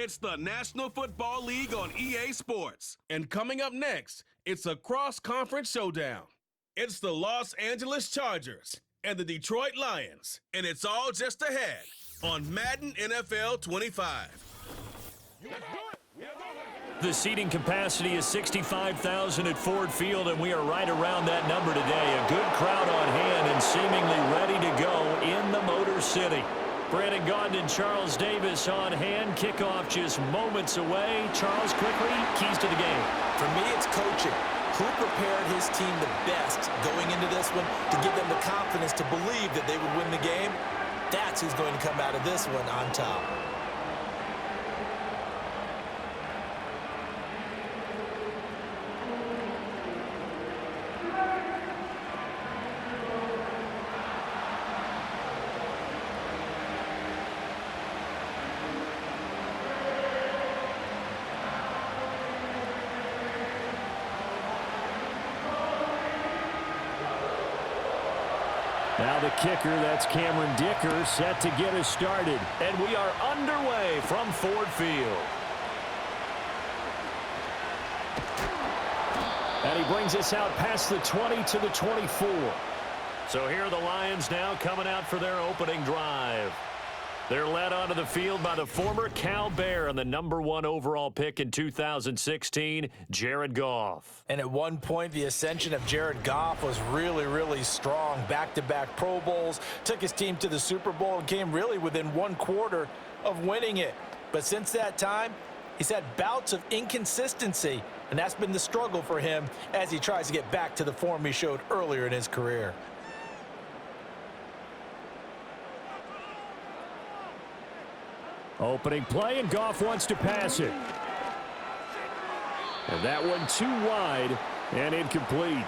It's the National Football League on EA Sports. And coming up next, it's a cross-conference showdown. It's the Los Angeles Chargers and the Detroit Lions, and it's all just ahead on Madden NFL 25. The seating capacity is 65,000 at Ford Field, and we are right around that number today. A good crowd on hand and seemingly ready to go in the Motor City. Brandon Gaudin and Charles Davis on hand. Kickoff just moments away. Charles, quickly, keys to the game. For me, it's coaching. Who prepared his team the best going into this one to give them the confidence to believe that they would win the game? That's who's going to come out of this one on top. Now the kicker, that's Cameron Dicker, set to get us started. And we are underway from Ford Field. And he brings us out past the 20 to the 24. So here are the Lions now coming out for their opening drive. They're led onto the field by the former Cal Bear and the #1 overall pick in 2016, Jared Goff. And at one point, the ascension of Jared Goff was really, really strong. Back-to-back Pro Bowls, took his team to the Super Bowl and came really within one quarter of winning it. But since that time, he's had bouts of inconsistency, and that's been the struggle for him as he tries to get back to the form he showed earlier in his career. Opening play, and Goff wants to pass it. And that one too wide and incomplete.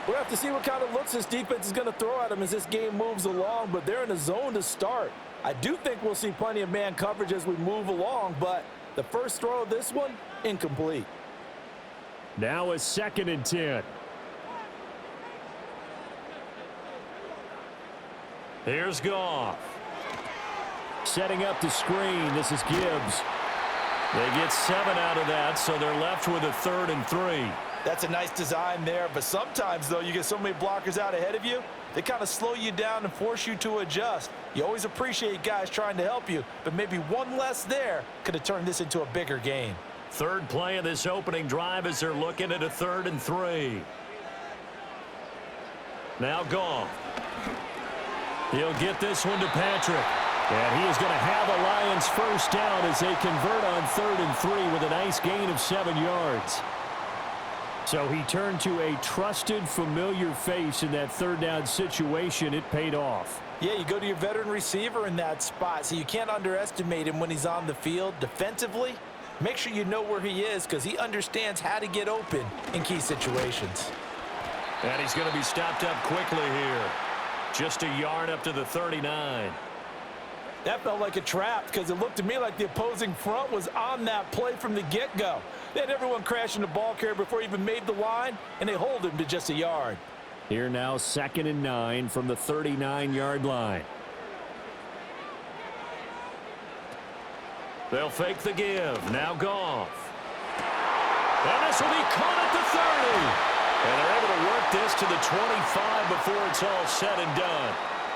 We'll have to see what kind of looks this defense is going to throw at him as this game moves along, but they're in a zone to start. I do think we'll see plenty of man coverage as we move along, but the first throw of this one, incomplete. Now a 2nd and 10. Here's Goff. Setting up the screen, this is Gibbs. They get 7 out of that, so they're left with a 3rd and 3. That's a nice design there, but sometimes, though, you get so many blockers out ahead of you, they kind of slow you down and force you to adjust. You always appreciate guys trying to help you, but maybe one less there could have turned this into a bigger game. Third play of this opening drive as they're looking at a 3rd and 3. Now Goff. He'll get this one to Patrick. And he is going to have a Lions first down as they convert on 3rd and 3 with a nice gain of 7 yards. So he turned to a trusted, familiar face in that 3rd down situation. It paid off. Yeah, you go to your veteran receiver in that spot, so you can't underestimate him when he's on the field defensively. Make sure you know where he is because he understands how to get open in key situations. And he's going to be stopped up quickly here. Just a yard up to the 39. That felt like a trap because it looked to me like the opposing front was on that play from the get-go. They had everyone crashing the ball carrier before he even made the line, and they hold him to just a yard. Here now 2nd and 9 from the 39-yard line. They'll fake the give. Now Goff. And this will be caught at the 30. And they're able to work this to the 25 before it's all said and done.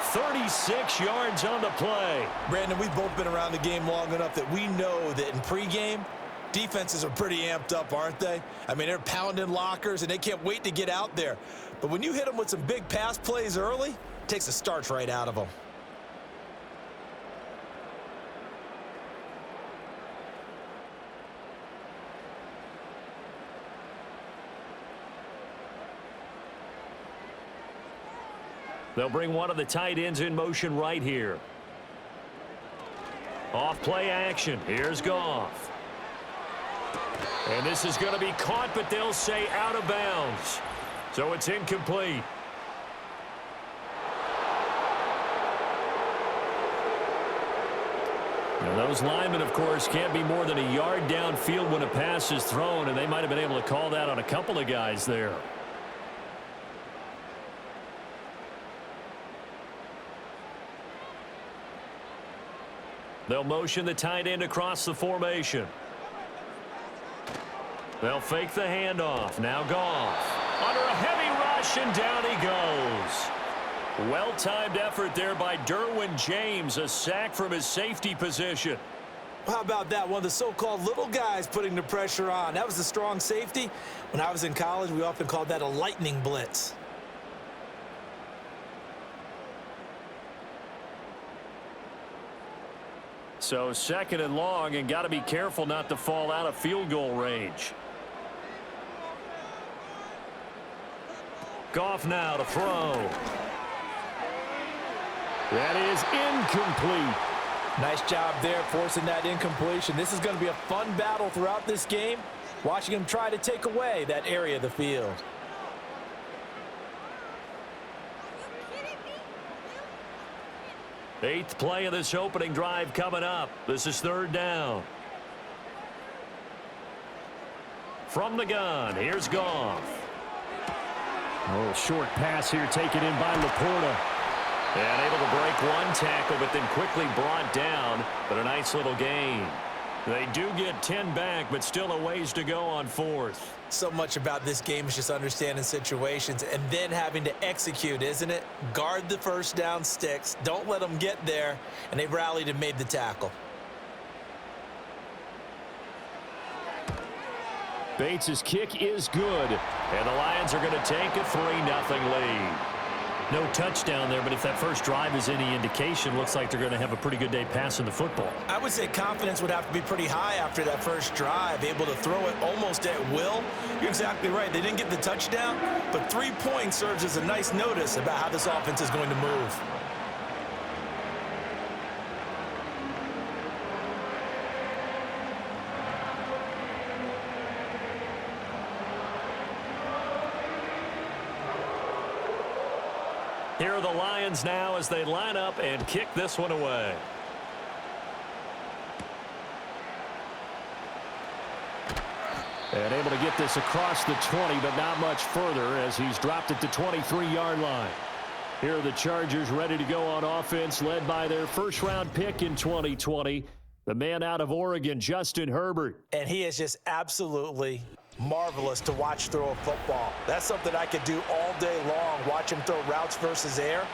36 yards on the play. Brandon, we've both been around the game long enough that we know that in pregame, defenses are pretty amped up, aren't they? I mean, they're pounding lockers, and they can't wait to get out there. But when you hit them with some big pass plays early, it takes the starch right out of them. They'll bring one of the tight ends in motion right here. Off play action. Here's Goff. And this is going to be caught, but they'll say out of bounds. So it's incomplete. Now those linemen, of course, can't be more than a yard downfield when a pass is thrown, and they might have been able to call that on a couple of guys there. They'll motion the tight end across the formation. They'll fake the handoff. Now Goff. Under a heavy rush, and down he goes. Well-timed effort there by Derwin James. A sack from his safety position. How about that? One of the so-called little guys putting the pressure on. That was a strong safety. When I was in college, we often called that a lightning blitz. So 2nd and long, and got to be careful not to fall out of field goal range. Goff now to throw. That is incomplete. Nice job there forcing that incompletion. This is going to be a fun battle throughout this game, watching him try to take away that area of the field. Eighth play of this opening drive coming up. This is 3rd down. From the gun, here's Goff. A little short pass here taken in by Laporta. And able to break one tackle, but then quickly brought down. But a nice little gain. They do get 10 back, but still a ways to go on 4th. So much about this game is just understanding situations and then having to execute, isn't it? Guard the first down sticks. Don't let them get there. And they rallied and made the tackle. Bates' kick is good. And the Lions are going to take a 3-0 lead. No touchdown there, but if that first drive is any indication, looks like they're going to have a pretty good day passing the football. I would say confidence would have to be pretty high after that first drive, able to throw it almost at will. You're exactly right. They didn't get the touchdown, but 3 points serves as a nice notice about how this offense is going to move. Here are the Lions now as they line up and kick this one away. And able to get this across the 20, but not much further as he's dropped it to 23-yard line. Here are the Chargers ready to go on offense, led by their first-round pick in 2020, the man out of Oregon, Justin Herbert. And he is just absolutely marvelous to watch throw a football. That's something I could do all day long, watch him throw routes versus air.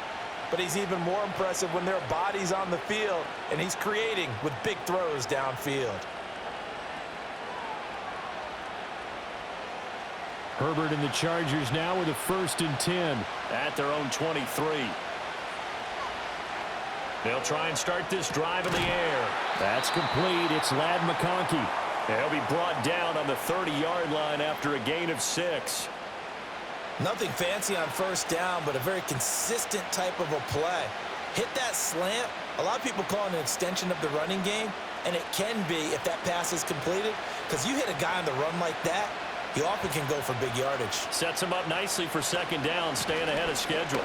But he's even more impressive when there are bodies on the field, and he's creating with big throws downfield. Herbert and the Chargers now with a 1st and 10 at their own 23. They'll try and start this drive in the air. That's complete. It's Ladd McConkey. He'll be brought down on the 30-yard line after a gain of 6. Nothing fancy on first down, but a very consistent type of a play. Hit that slant. A lot of people call it an extension of the running game, and it can be if that pass is completed, because you hit a guy on the run like that, he often can go for big yardage. Sets him up nicely for 2nd down, staying ahead of schedule.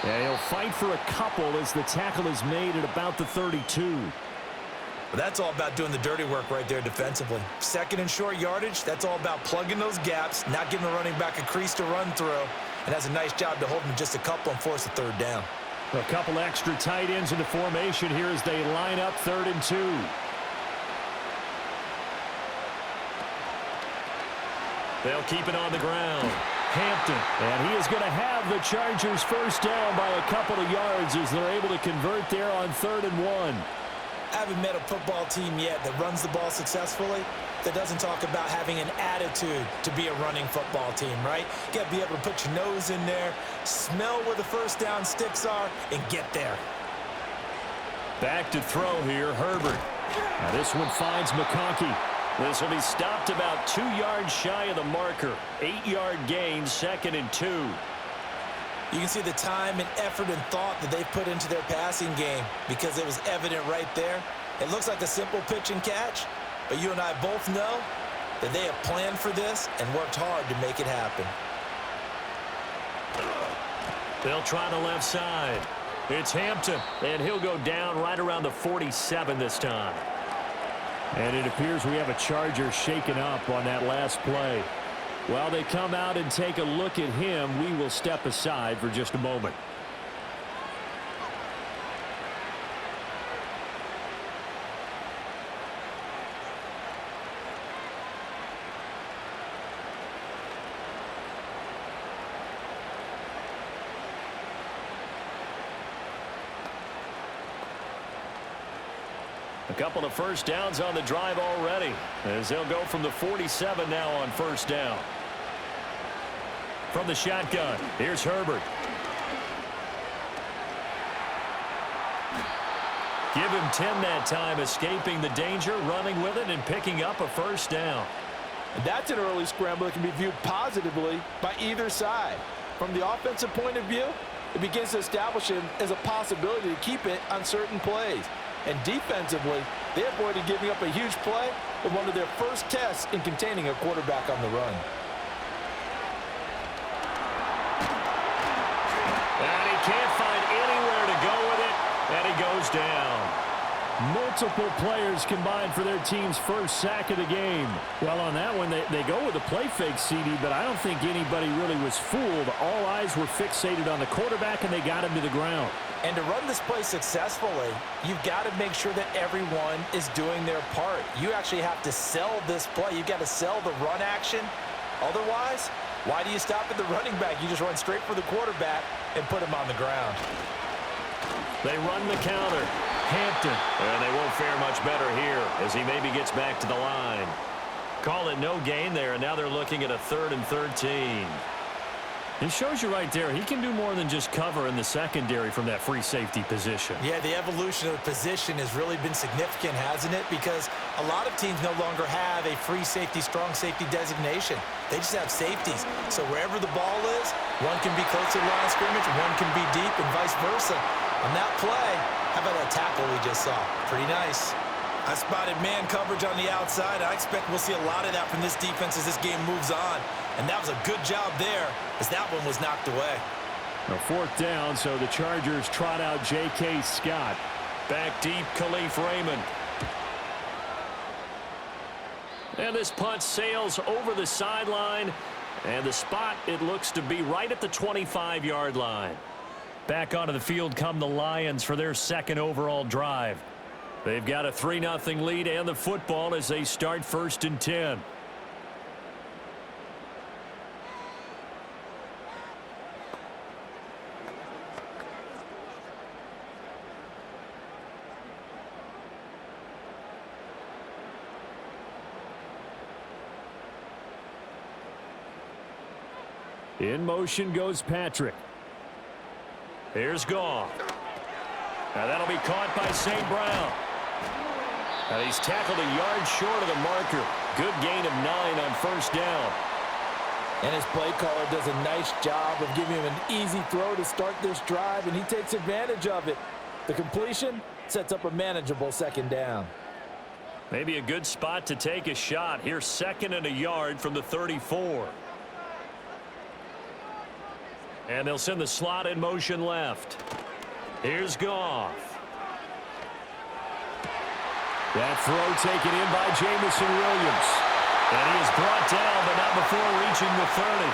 Yeah, he'll fight for a couple as the tackle is made at about the 32. But that's all about doing the dirty work right there defensively. 2nd and short yardage, that's all about plugging those gaps, not giving the running back a crease to run through, and has a nice job to hold him just a couple and force a 3rd down. A couple extra tight ends in the formation here as they line up 3rd and 2. They'll keep it on the ground. Hampton, and he is going to have the Chargers first down by a couple of yards as they're able to convert there on 3rd and 1. I haven't met a football team yet that runs the ball successfully that doesn't talk about having an attitude to be a running football team, right? You got to be able to put your nose in there, smell where the first down sticks are, and get there. Back to throw here, Herbert. Now this one finds McConkey. This will be stopped about 2 yards shy of the marker. 8-yard gain, 2nd and 2. You can see the time and effort and thought that they've put into their passing game because it was evident right there. It looks like a simple pitch and catch, but you and I both know that they have planned for this and worked hard to make it happen. They'll try the left side. It's Hampton, and he'll go down right around the 47 this time. And it appears we have a Charger shaken up on that last play. While they come out and take a look at him, we will step aside for just a moment. A couple of first downs on the drive already, as they'll go from the 47 now on first down. From the shotgun, here's Herbert. Give him 10 that time, escaping the danger, running with it, and picking up a first down. That's an early scramble that can be viewed positively by either side. From the offensive point of view, it begins to establish him as a possibility to keep it on certain plays. And defensively, they avoided giving up a huge play with one of their first tests in containing a quarterback on the run. And he can't find anywhere to go with it, and he goes down. Multiple players combined for their team's first sack of the game. Well, on that one, they go with a play fake, CD, but I don't think anybody really was fooled. All eyes were fixated on the quarterback, and they got him to the ground. And to run this play successfully, you've got to make sure that everyone is doing their part. You actually have to sell this play. You've got to sell the run action. Otherwise, why do you stop at the running back? You just run straight for the quarterback and put him on the ground. They run the counter. Hampton. And they won't fare much better here as he maybe gets back to the line. Call it no gain there, and now they're looking at a 3rd and 13. He shows you right there, he can do more than just cover in the secondary from that free safety position. Yeah, the evolution of the position has really been significant, hasn't it? Because a lot of teams no longer have a free safety, strong safety designation. They just have safeties. So wherever the ball is, one can be close to the line of scrimmage, one can be deep, and vice versa. On that play, how about that tackle we just saw? Pretty nice. I spotted man coverage on the outside. I expect we'll see a lot of that from this defense as this game moves on. And that was a good job there as that one was knocked away. A 4th down, so the Chargers trot out J.K. Scott. Back deep, Khalif Raymond. And this punt sails over the sideline. And the spot, it looks to be right at the 25-yard line. Back onto the field come the Lions for their 2nd overall drive. They've got a 3-0 lead and the football as they start 1st and 10. In motion goes Patrick. Here's Goff. Now that'll be caught by St. Brown. And he's tackled a yard short of the marker. Good gain of 9 on 1st down. And his play caller does a nice job of giving him an easy throw to start this drive, and he takes advantage of it. The completion sets up a manageable 2nd down. Maybe a good spot to take a shot. Here's 2nd and a yard from the 34. And they'll send the slot in motion left. Here's Goff. That throw taken in by Jamison Williams. And he is brought down, but not before reaching the 30.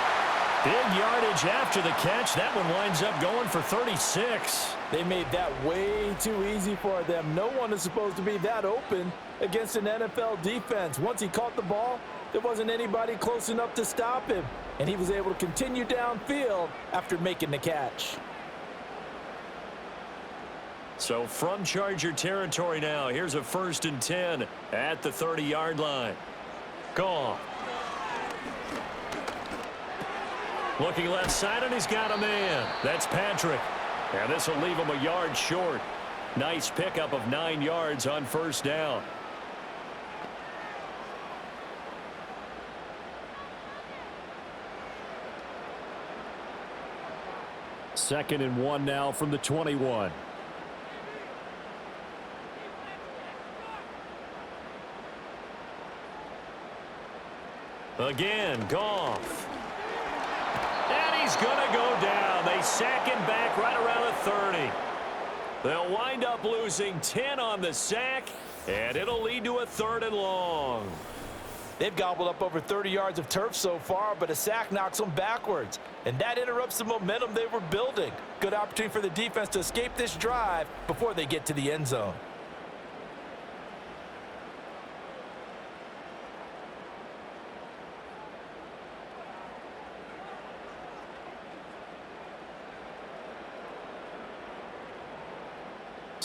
Big yardage after the catch. That one winds up going for 36. They made that way too easy for them. No one is supposed to be that open against an NFL defense. Once he caught the ball, there wasn't anybody close enough to stop him. And he was able to continue downfield after making the catch. So from Charger territory now, here's a 1st and 10 at the 30-yard line. Goff. Looking left side, and he's got a man. That's Patrick. And this will leave him a yard short. Nice pickup of 9 yards on 1st down. Second and 1 now from the 21. Again, Goff. And he's going to go down. They sack him back right around the 30. They'll wind up losing 10 on the sack, and it'll lead to a 3rd and long. They've gobbled up over 30 yards of turf so far, but a sack knocks them backwards. And that interrupts the momentum they were building. Good opportunity for the defense to escape this drive before they get to the end zone.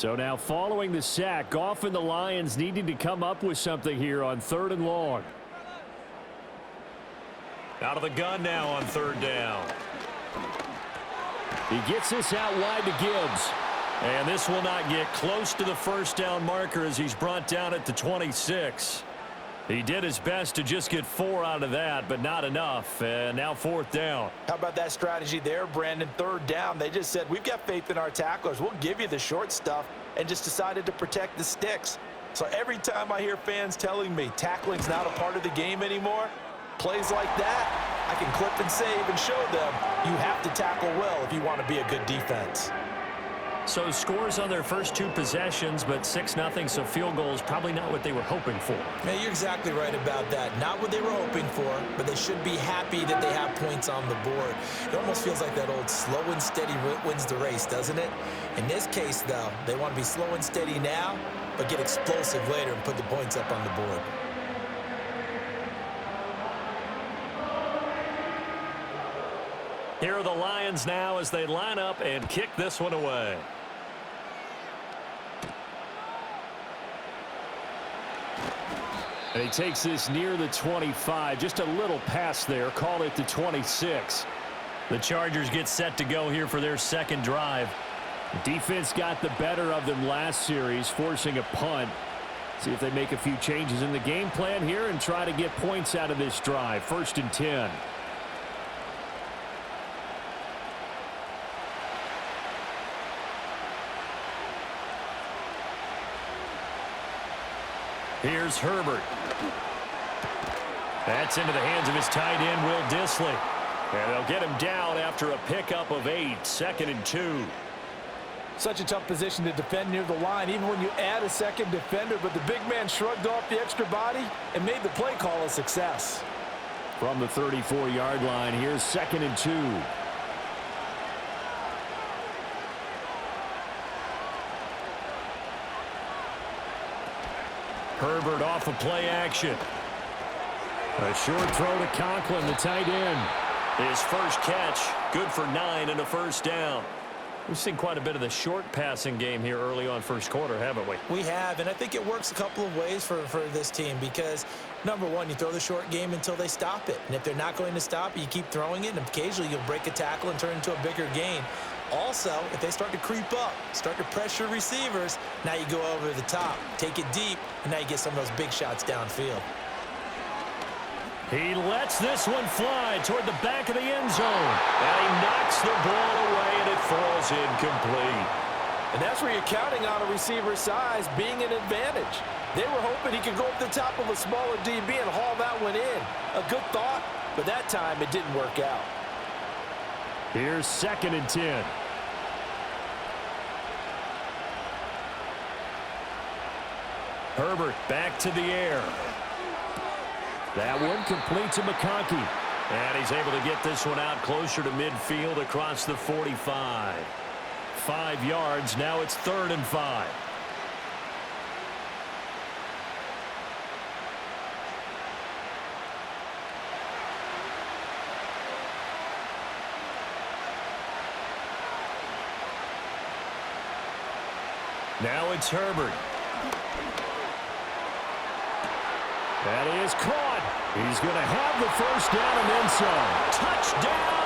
So now following the sack, Goff and the Lions needing to come up with something here on 3rd and long. Out of the gun now on 3rd down. He gets this out wide to Gibbs. And this will not get close to the first down marker as he's brought down at the 26. He did his best to just get 4 out of that, but not enough. And now 4th down. How about that strategy there, Brandon? 3rd down. They just said, we've got faith in our tacklers. We'll give you the short stuff, and just decided to protect the sticks. So every time I hear fans telling me tackling's not a part of the game anymore, plays like that, I can clip and save and show them you have to tackle well if you want to be a good defense. So scores on their first 2 possessions, but 6-0, so field goal is probably not what they were hoping for. Man, you're exactly right about that. Not what they were hoping for, but they should be happy that they have points on the board. It almost feels like that old slow and steady wins the race, doesn't it? In this case, though, they want to be slow and steady now, but get explosive later and put the points up on the board. Here are the Lions now as they line up and kick this one away. And he takes this near the 25. Just a little pass there. Call it the 26. The Chargers get set to go here for their 2nd drive. The defense got the better of them last series, forcing a punt. See if they make a few changes in the game plan here and try to get points out of this drive. 1st and 10. Here's Herbert. That's into the hands of his tight end, Will Dissly. And they'll get him down after a pickup of 8, 2nd and 2. Such a tough position to defend near the line, even when you add a second defender, but the big man shrugged off the extra body and made the play call a success. From the 34-yard line, here's 2nd and 2. Herbert off of play action. A short throw to Conklin, the tight end. His first catch, good for 9 and a 1st down. We've seen quite a bit of the short passing game here early on 1st quarter, haven't we? We have, and I think it works a couple of ways for this team because, number one, you throw the short game until they stop it. And if they're not going to stop it, you keep throwing it, and occasionally you'll break a tackle and turn it into a bigger gain. Also, if they start to creep up, start to pressure receivers, now you go over the top, take it deep, and now you get some of those big shots downfield. He lets this one fly toward the back of the end zone. And he knocks the ball away, and it falls incomplete. And that's where you're counting on a receiver's size being an advantage. They were hoping he could go up the top of a smaller DB and haul that one in. A good thought, but that time it didn't work out. Here's 2nd and 10. Herbert back to the air. That one complete to McConkey. And he's able to get this one out closer to midfield across the 45. 5 yards. Now it's 3rd and 5. Now it's Herbert. That is caught. He's going to have the 1st down and then some. Touchdown,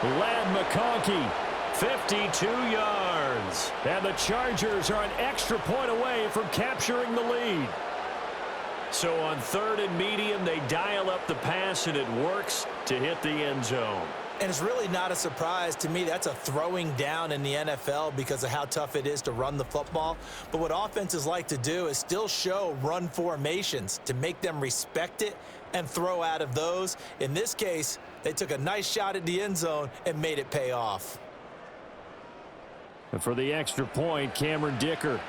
L.A. Lad McConkey. 52 yards. And the Chargers are an extra point away from capturing the lead. So on 3rd and medium, they dial up the pass, and it works to hit the end zone. And it's really not a surprise to me. That's a throwing down in the NFL because of how tough it is to run the football. But what offenses like to do is still show run formations to make them respect it and throw out of those. In this case, they took a nice shot at the end zone and made it pay off. And for the extra point, Cameron Dicker.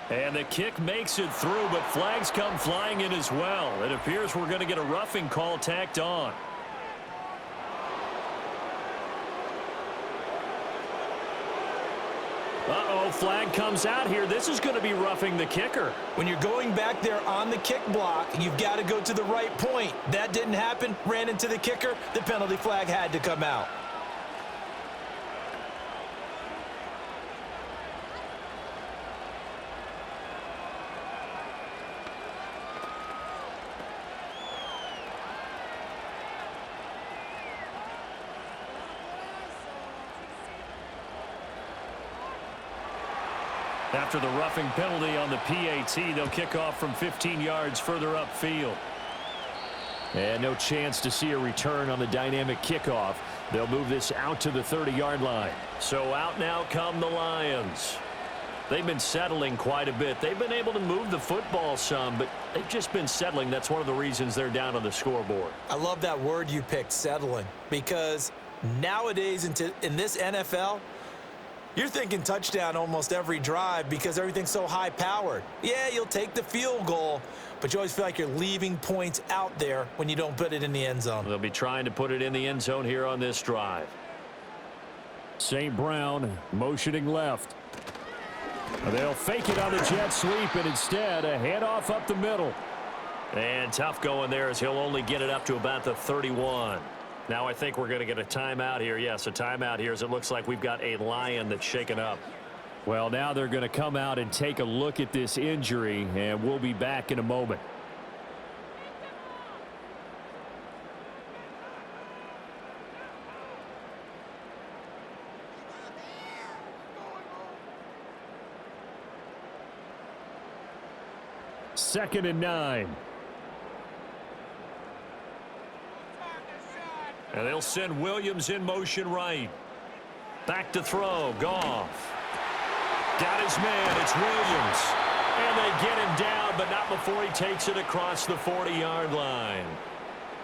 And the kick makes it through, but flags come flying in as well. It appears we're going to get a roughing call tacked on. Uh-oh, flag comes out here. This is going to be roughing the kicker. When you're going back there on the kick block, you've got to go to the right point. That didn't happen. Ran into the kicker. The penalty flag had to come out. After the roughing penalty on the PAT, they'll kick off from 15 yards further upfield. And no chance to see a return on the dynamic kickoff. They'll move this out to the 30-yard line. So out now come the Lions. They've been settling quite a bit. They've been able to move the football some, but they've just been settling. That's one of the reasons they're down on the scoreboard. I love that word you picked, settling, because nowadays in this NFL, you're thinking touchdown almost every drive because everything's so high-powered. Yeah, you'll take the field goal, but you always feel like you're leaving points out there when you don't put it in the end zone. They'll be trying to put it in the end zone here on this drive. St. Brown motioning left. They'll fake it on the jet sweep, and instead a handoff up the middle. And tough going there as he'll only get it up to about the 31. Now I think we're going to get a timeout here. Yes, a timeout here as it looks like we've got a Lion that's shaken up. Well, now they're going to come out and take a look at this injury, and we'll be back in a moment. Second and 9. And they'll send Williams in motion right. Back to throw. Goff. Got his man. It's Williams. And they get him down, but not before he takes it across the 40-yard line.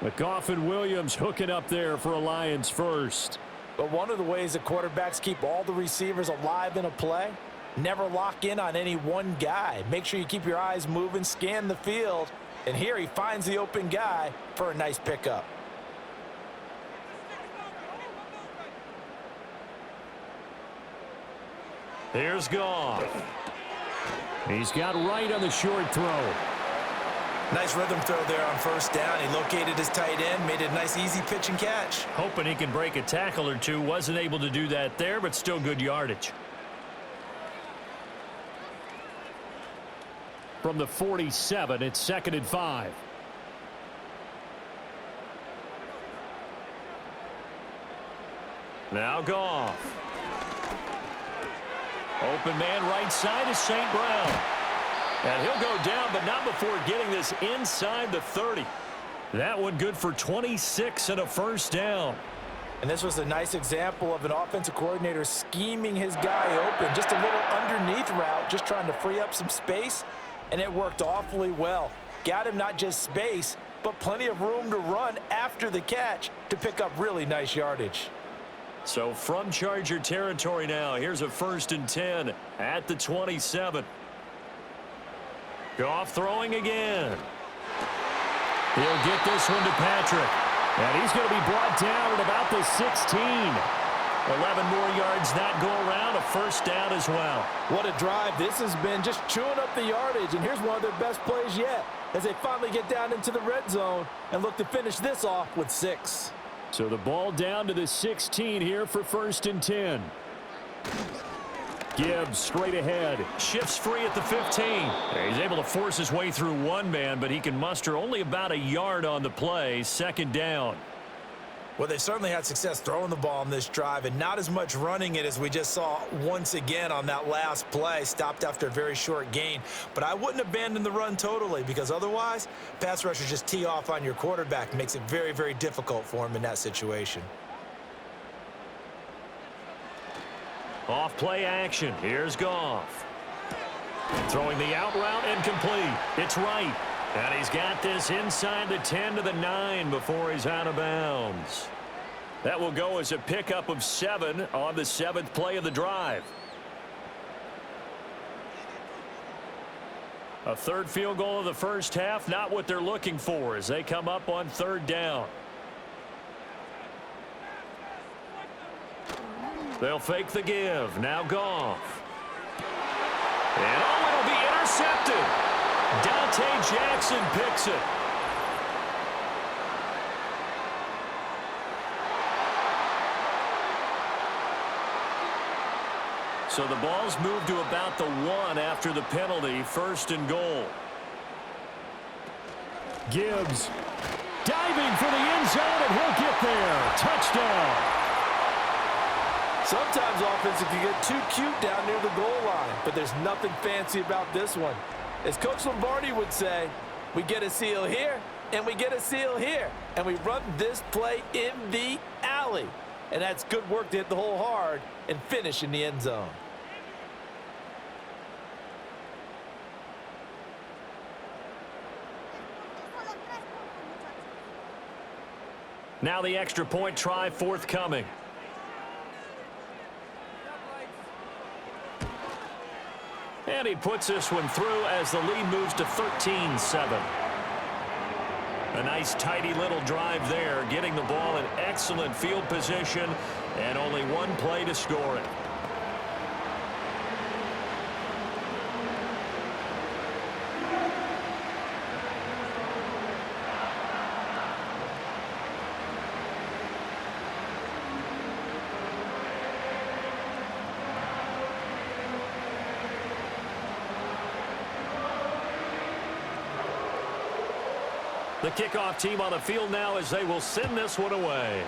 But Goff and Williams hooking up there for a Lions first. But one of the ways that quarterbacks keep all the receivers alive in a play, never lock in on any one guy. Make sure you keep your eyes moving, scan the field. And here he finds the open guy for a nice pickup. Here's Goff. He's got right on the short throw. Nice rhythm throw there on first down. He located his tight end, made it a nice easy pitch and catch. Hoping he can break a tackle or two. Wasn't able to do that there, but still good yardage. From the 47, it's 2nd and 5. Now Goff. Open man right side is St. Brown. And he'll go down, but not before getting this inside the 30. That one good for 26 and a first down. And this was a nice example of an offensive coordinator scheming his guy open. Just a little underneath route, just trying to free up some space. And it worked awfully well. Got him not just space, but plenty of room to run after the catch to pick up really nice yardage. So from Charger territory now, here's a 1st and 10 at the 27. Goff throwing again. He'll get this one to Patrick. And he's going to be brought down at about the 16. 11 more yards that go around, a first down as well. What a drive. This has been just chewing up the yardage, and here's one of their best plays yet as they finally get down into the red zone and look to finish this off with 6. So the ball down to the 16 here for 1st and 10. Gibbs straight ahead. Shifts free at the 15. He's able to force his way through one man, but he can muster only about a yard on the play. 2nd down. Well, they certainly had success throwing the ball on this drive and not as much running it as we just saw once again on that last play. Stopped after a very short gain. But I wouldn't abandon the run totally because otherwise, pass rushers just tee off on your quarterback. Makes it very, very difficult for him in that situation. Off play action. Here's Goff. Throwing the out route incomplete. It's right. And he's got this inside the 10 to the 9 before he's out of bounds. That will go as a pickup of 7 on the 7th play of the drive. A third field goal of the first half, not what they're looking for as they come up on 3rd down. They'll fake the give. Now Goff. And oh, it'll be intercepted. Dante Jackson picks it. So the ball's moved to about the 1 after the penalty, 1st and goal. Gibbs diving for the end zone, and he'll get there. Touchdown. Sometimes offenses can get too cute down near the goal line, but there's nothing fancy about this one. As Coach Lombardi would say, we get a seal here, and we get a seal here, and we run this play in the alley. And that's good work to hit the hole hard and finish in the end zone. Now the extra point try forthcoming. And he puts this one through as the lead moves to 13-7. A nice tidy little drive there, getting the ball in excellent field position, and only one play to score it. The kickoff team on the field now as they will send this one away.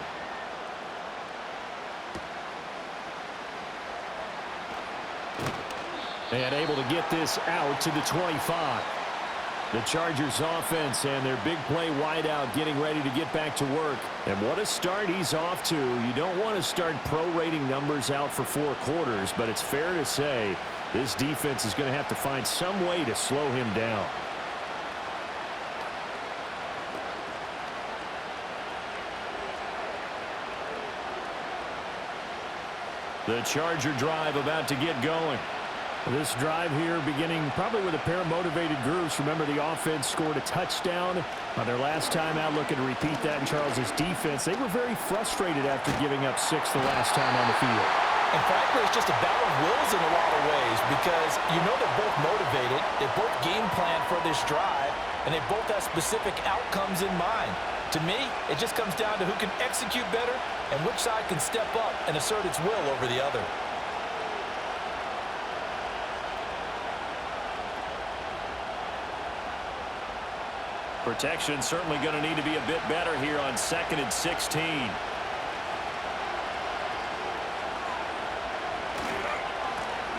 And able to get this out to the 25. The Chargers offense and their big play wideout getting ready to get back to work. And what a start he's off to. You don't want to start prorating numbers out for 4 quarters, but it's fair to say this defense is going to have to find some way to slow him down. The Charger drive about to get going. This drive here beginning probably with a pair of motivated groups. Remember, the offense scored a touchdown on their last time out, looking to repeat that in Charles' defense. They were very frustrated after giving up 6 the last time on the field. And frankly, it's just a battle of wills in a lot of ways because you know they're both motivated, they both game plan for this drive, and they both have specific outcomes in mind. To me, it just comes down to who can execute better and which side can step up and assert its will over the other. Protection certainly going to need to be a bit better here on 2nd and 16.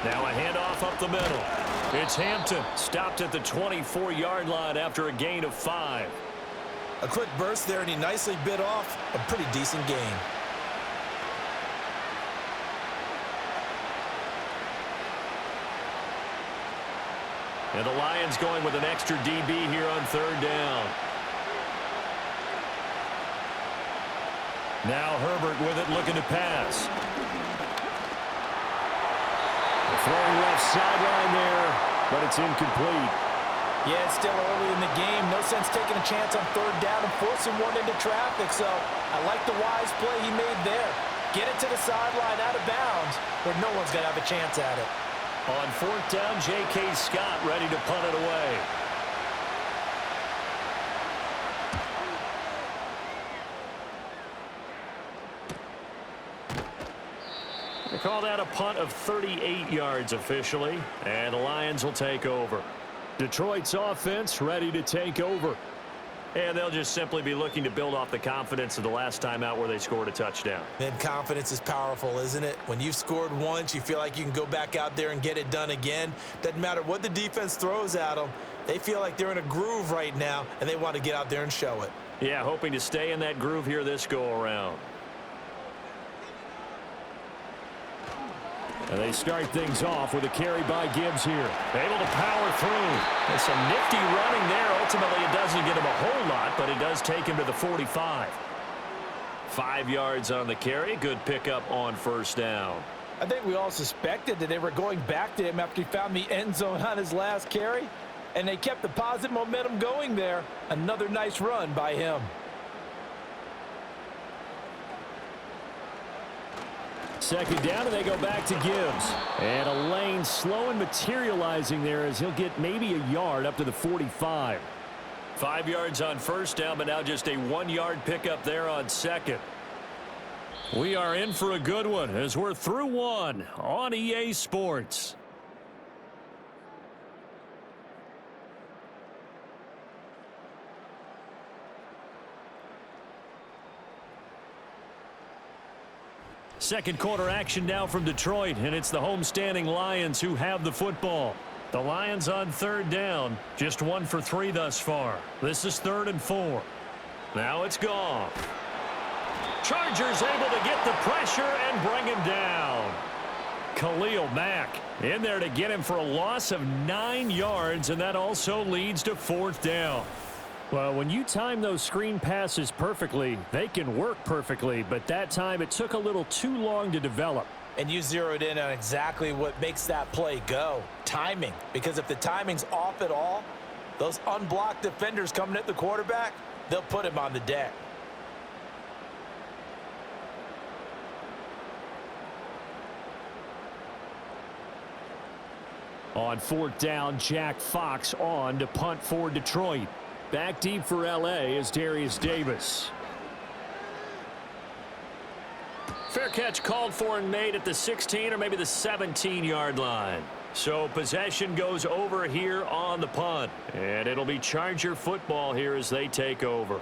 Now a handoff up the middle. It's Hampton, stopped at the 24-yard line after a gain of 5. A quick burst there, and he nicely bit off a pretty decent gain. And the Lions going with an extra DB here on 3rd down. Now Herbert with it, looking to pass. Throwing left sideline there, but it's incomplete. Yeah, it's still early in the game. No sense taking a chance on 3rd down and forcing one into traffic. So I like the wise play he made there. Get it to the sideline out of bounds where no one's going to have a chance at it. On 4th down, J.K. Scott ready to punt it away. They call that a punt of 38 yards officially, and the Lions will take over. Detroit's offense ready to take over. And they'll just simply be looking to build off the confidence of the last time out where they scored a touchdown. And confidence is powerful, isn't it? When you've scored once, you feel like you can go back out there and get it done again. Doesn't matter what the defense throws at them. They feel like they're in a groove right now, and they want to get out there and show it. Yeah, hoping to stay in that groove here this go-around. And they start things off with a carry by Gibbs here. Able to power through. There's some nifty running there. Ultimately, it doesn't get him a whole lot, but it does take him to the 45. 5 yards on the carry. Good pickup on 1st down. I think we all suspected that they were going back to him after he found the end zone on his last carry, and they kept the positive momentum going there. Another nice run by him. Second down, and they go back to Gibbs. And a lane slow and materializing there as he'll get maybe a yard up to the 45. 5 yards on first down, but now just a 1-yard pickup there on second. We are in for a good one as we're through one on EA Sports. Second quarter action now from Detroit, and it's the homestanding Lions who have the football. The Lions on third down, just 1 for 3 thus far. This is 3rd and 4. Now it's Goff. Chargers able to get the pressure and bring him down. Khalil Mack in there to get him for a loss of 9 yards, and that also leads to 4th down. Well, when you time those screen passes perfectly, they can work perfectly, but that time it took a little too long to develop. And you zeroed in on exactly what makes that play go. Timing. Because if the timing's off at all, those unblocked defenders coming at the quarterback, they'll put him on the deck. On 4th down, Jack Fox on to punt for Detroit. Back deep for L.A. is Darius Davis. Fair catch called for and made at the 16 or maybe the 17-yard line. So possession goes over here on the punt. And it'll be Charger football here as they take over.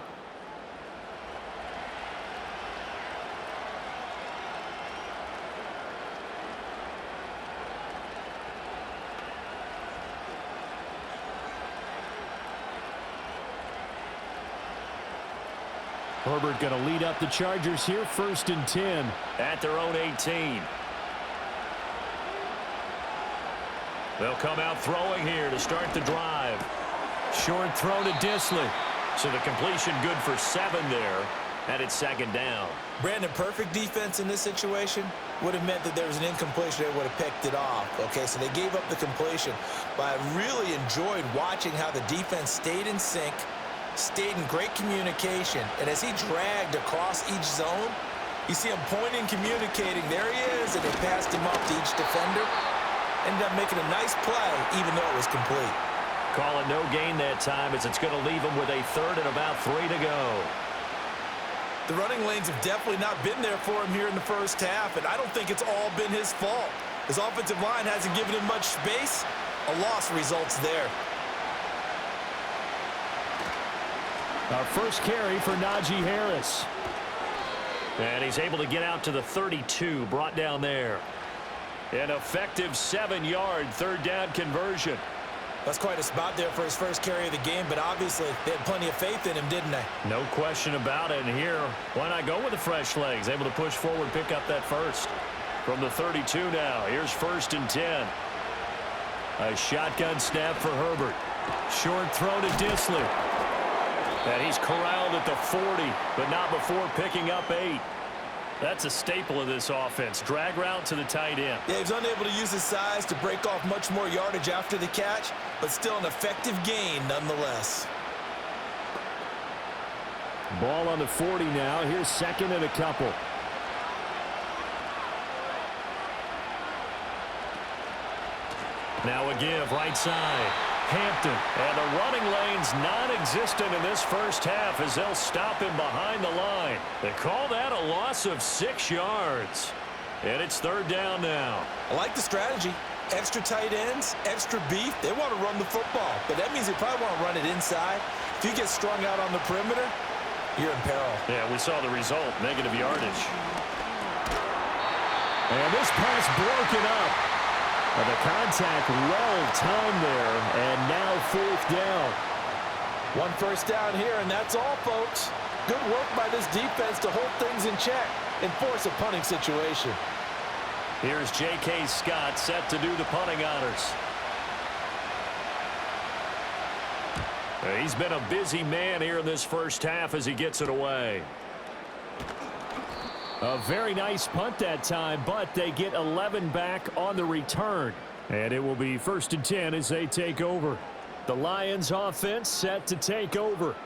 Herbert going to lead up the Chargers here, 1st and 10 at their own 18. They'll come out throwing here to start the drive. Short throw to Disley. So the completion good for 7 there, and it's 2nd down. Brandon, perfect defense in this situation would have meant that there was an incompletion. They would have picked it off. Okay, so they gave up the completion. But I really enjoyed watching how the defense stayed in sync, stayed in great communication, and as he dragged across each zone, you see him pointing, communicating. There he is, and they passed him up to each defender. Ended up making a nice play, even though it was complete. Call it no gain that time as it's going to leave him with a 3rd and about 3 to go. The running lanes have definitely not been there for him here in the first half, and I don't think it's all been his fault. His offensive line hasn't given him much space. A loss results there. Our first carry for Najee Harris. And he's able to get out to the 32, brought down there. An effective 7-yard 3rd down conversion. That's quite a spot there for his first carry of the game, but obviously they had plenty of faith in him, didn't they? No question about it. And here, why not go with the fresh legs? Able to push forward, pick up that first. From the 32 now, here's 1st and 10. A shotgun snap for Herbert. Short throw to Disley. And he's corralled at the 40, but not before picking up 8. That's a staple of this offense. Drag route to the tight end. Yeah, he's unable to use his size to break off much more yardage after the catch, but still an effective gain nonetheless. Ball on the 40 now. Here's 2nd and a couple. Now a give, right side. Hampton, and the running lane's non-existent in this first half as they'll stop him behind the line. They call that a loss of 6 yards. And it's 3rd down now. I like the strategy. Extra tight ends, extra beef. They want to run the football, but that means they probably want to run it inside. If you get strung out on the perimeter, you're in peril. Yeah, we saw the result, negative yardage. And this pass broken up. The contact well timed there, and now 4th down. 1 first down here, and that's all, folks. Good work by this defense to hold things in check and force a punting situation. Here's J.K. Scott set to do the punting honors. He's been a busy man here in this first half as he gets it away. A very nice punt that time, but they get 11 back on the return. And it will be 1st and 10 as they take over. The Lions offense set to take over.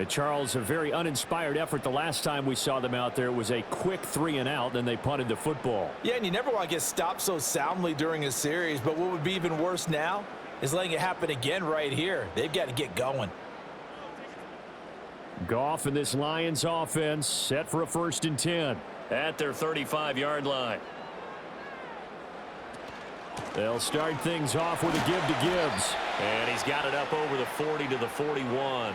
Charles, a very uninspired effort the last time we saw them out there. It was a quick 3-and-out, then they punted the football. Yeah, and you never want to get stopped so soundly during a series, but what would be even worse now is letting it happen again right here. They've got to get going. Goff and this Lions offense set for a 1st and 10. At their 35-yard line. They'll start things off with a give to Gibbs. And he's got it up over the 40 to the 41.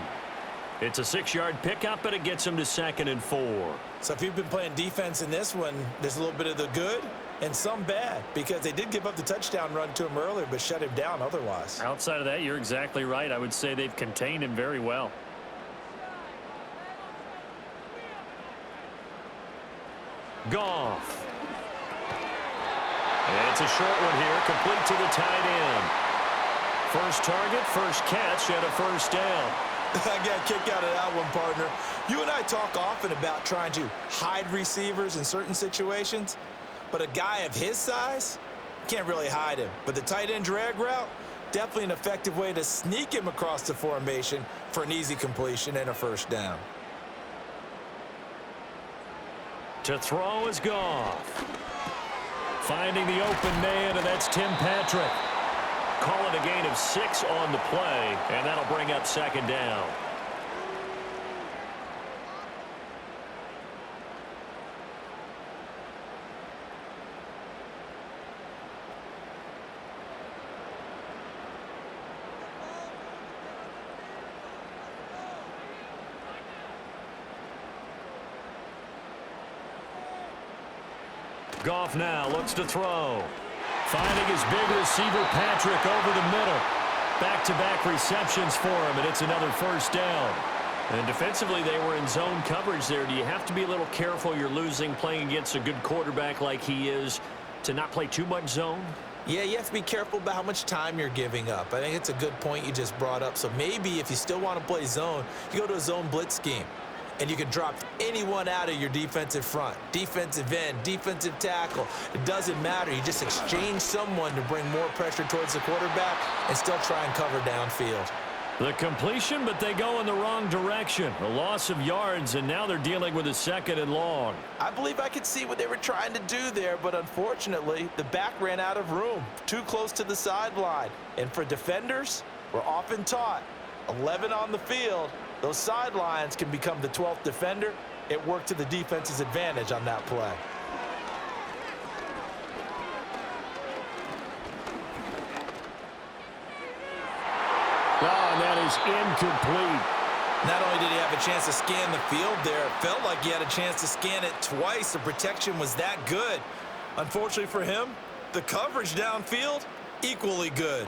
It's a 6-yard pickup, but it gets him to 2nd and 4. So if you've been playing defense in this one, there's a little bit of the good and some bad, because they did give up the touchdown run to him earlier, but shut him down otherwise. Outside of that, you're exactly right. I would say they've contained him very well. Goff. And it's a short one here, complete to the tight end. First target, first catch, and a 1st down. I got a kick out of that one, partner. You and I talk often about trying to hide receivers in certain situations, but a guy of his size can't really hide him. But the tight end drag route, definitely an effective way to sneak him across the formation for an easy completion and a 1st down. To throw is Goff. Finding the open man, and that's Tim Patrick. Call it a gain of 6 on the play, and that'll bring up 2nd down. Goff now looks to throw. Finding his big receiver, Patrick, over the middle. Back-to-back receptions for him, and it's another 1st down. And defensively, they were in zone coverage there. Do you have to be a little careful? You're losing playing against a good quarterback like he is to not play too much zone? Yeah, you have to be careful about how much time you're giving up. I think it's a good point you just brought up. So maybe if you still want to play zone, you go to a zone blitz scheme. And you can drop anyone out of your defensive front. Defensive end, defensive tackle. It doesn't matter. You just exchange someone to bring more pressure towards the quarterback and still try and cover downfield. The completion, but they go in the wrong direction. A loss of yards, and now they're dealing with a 2nd and long. I believe I could see what they were trying to do there, but unfortunately, the back ran out of room. Too close to the sideline. And for defenders, we're often taught 11 on the field. Those sidelines can become the 12th defender. It worked to the defense's advantage on that play. Oh, and that is incomplete. Not only did he have a chance to scan the field there, it felt like he had a chance to scan it twice. The protection was that good. Unfortunately for him, the coverage downfield, equally good.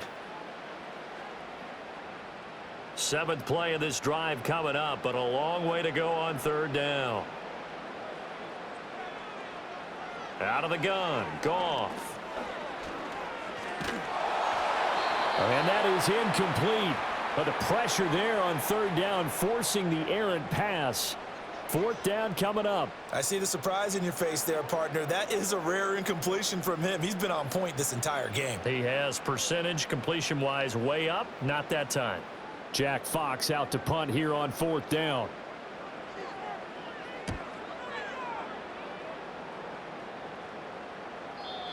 7th play of this drive coming up, but a long way to go on 3rd down. Out of the gun, Goff. And that is incomplete. But the pressure there on 3rd down, forcing the errant pass. 4th down coming up. I see the surprise in your face there, partner. That is a rare incompletion from him. He's been on point this entire game. He has percentage completion-wise way up, not that time. Jack Fox out to punt here on 4th down.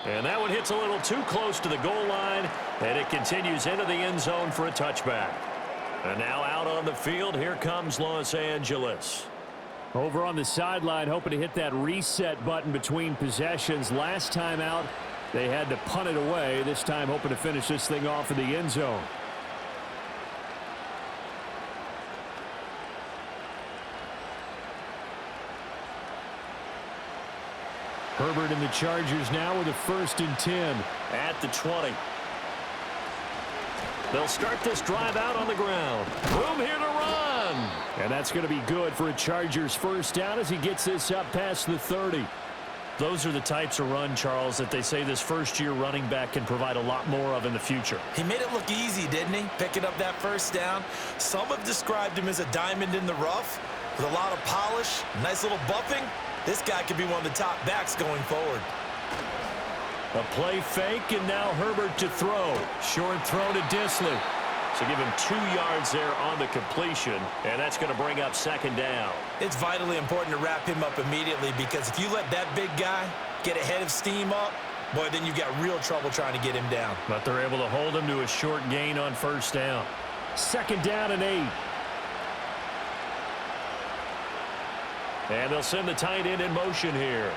And that one hits a little too close to the goal line, and it continues into the end zone for a touchback. And now out on the field, here comes Los Angeles. Over on the sideline, hoping to hit that reset button between possessions. Last time out, they had to punt it away. This time hoping to finish this thing off in the end zone. Herbert and the Chargers now with a 1st and 10. At the 20. They'll start this drive out on the ground. Room here to run. And that's going to be good for a Chargers 1st down as he gets this up past the 30. Those are the types of run, Charles, that they say this first-year running back can provide a lot more of in the future. He made it look easy, didn't he? Picking up that 1st down. Some have described him as a diamond in the rough with a lot of polish, nice little buffing. This guy could be one of the top backs going forward. A play fake, and now Herbert to throw. Short throw to Disley. So give him 2 yards there on the completion, and that's going to bring up second down. It's vitally important to wrap him up immediately because if you let that big guy get ahead of steam up, boy, then you've got real trouble trying to get him down. But they're able to hold him to a short gain on first down. Second down and 8. And they'll send the tight end in motion here.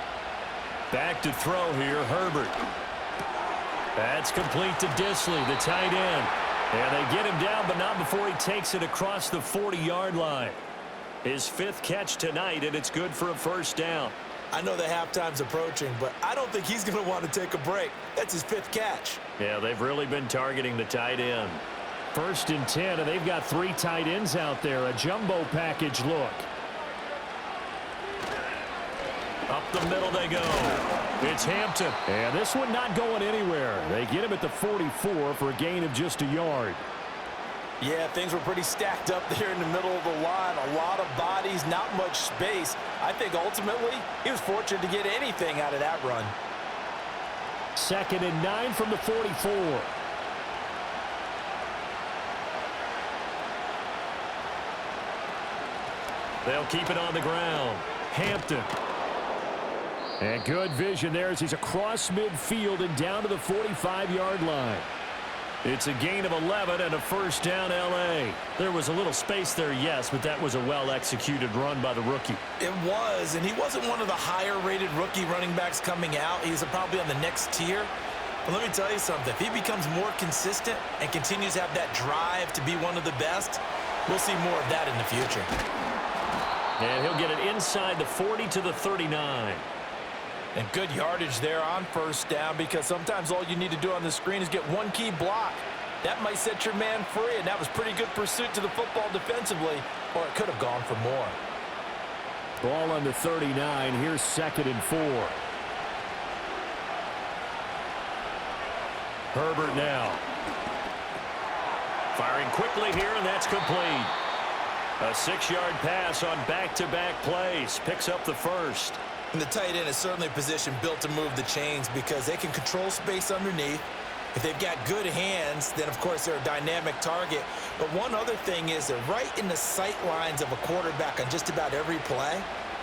Back to throw here, Herbert. That's complete to Disley, the tight end. And they get him down, but not before he takes it across the 40-yard line. His 5th catch tonight, and it's good for a first down. I know the halftime's approaching, but I don't think he's going to want to take a break. That's his 5th catch. Yeah, they've really been targeting the tight end. 1st and 10, and they've got 3 tight ends out there. A jumbo package look. Up the middle they go. It's Hampton. And this one not going anywhere. They get him at the 44 for a gain of just a yard. Yeah, things were pretty stacked up there in the middle of the line. A lot of bodies, not much space. I think ultimately he was fortunate to get anything out of that run. 2nd and 9 from the 44. They'll keep it on the ground. Hampton. And good vision there as he's across midfield and down to the 45-yard line. It's a gain of 11 and a first down, L.A. There was a little space there, yes, but that was a well-executed run by the rookie. It was, and he wasn't one of the higher-rated rookie running backs coming out. He's probably on the next tier. But let me tell you something. If he becomes more consistent and continues to have that drive to be one of the best, we'll see more of that in the future. And he'll get it inside the 40 to the 39. And good yardage there on first down because sometimes all you need to do on the screen is get one key block. That might set your man free, and that was pretty good pursuit to the football defensively, or it could have gone for more. Ball on the 39. Here's 2nd and 4. Herbert now. Firing quickly here, and that's complete. A 6-yard pass on back-to-back plays. Picks up the first. And the tight end is certainly a position built to move the chains because they can control space underneath. If they've got good hands, then, of course, they're a dynamic target. But one other thing is they're right in the sight lines of a quarterback on just about every play,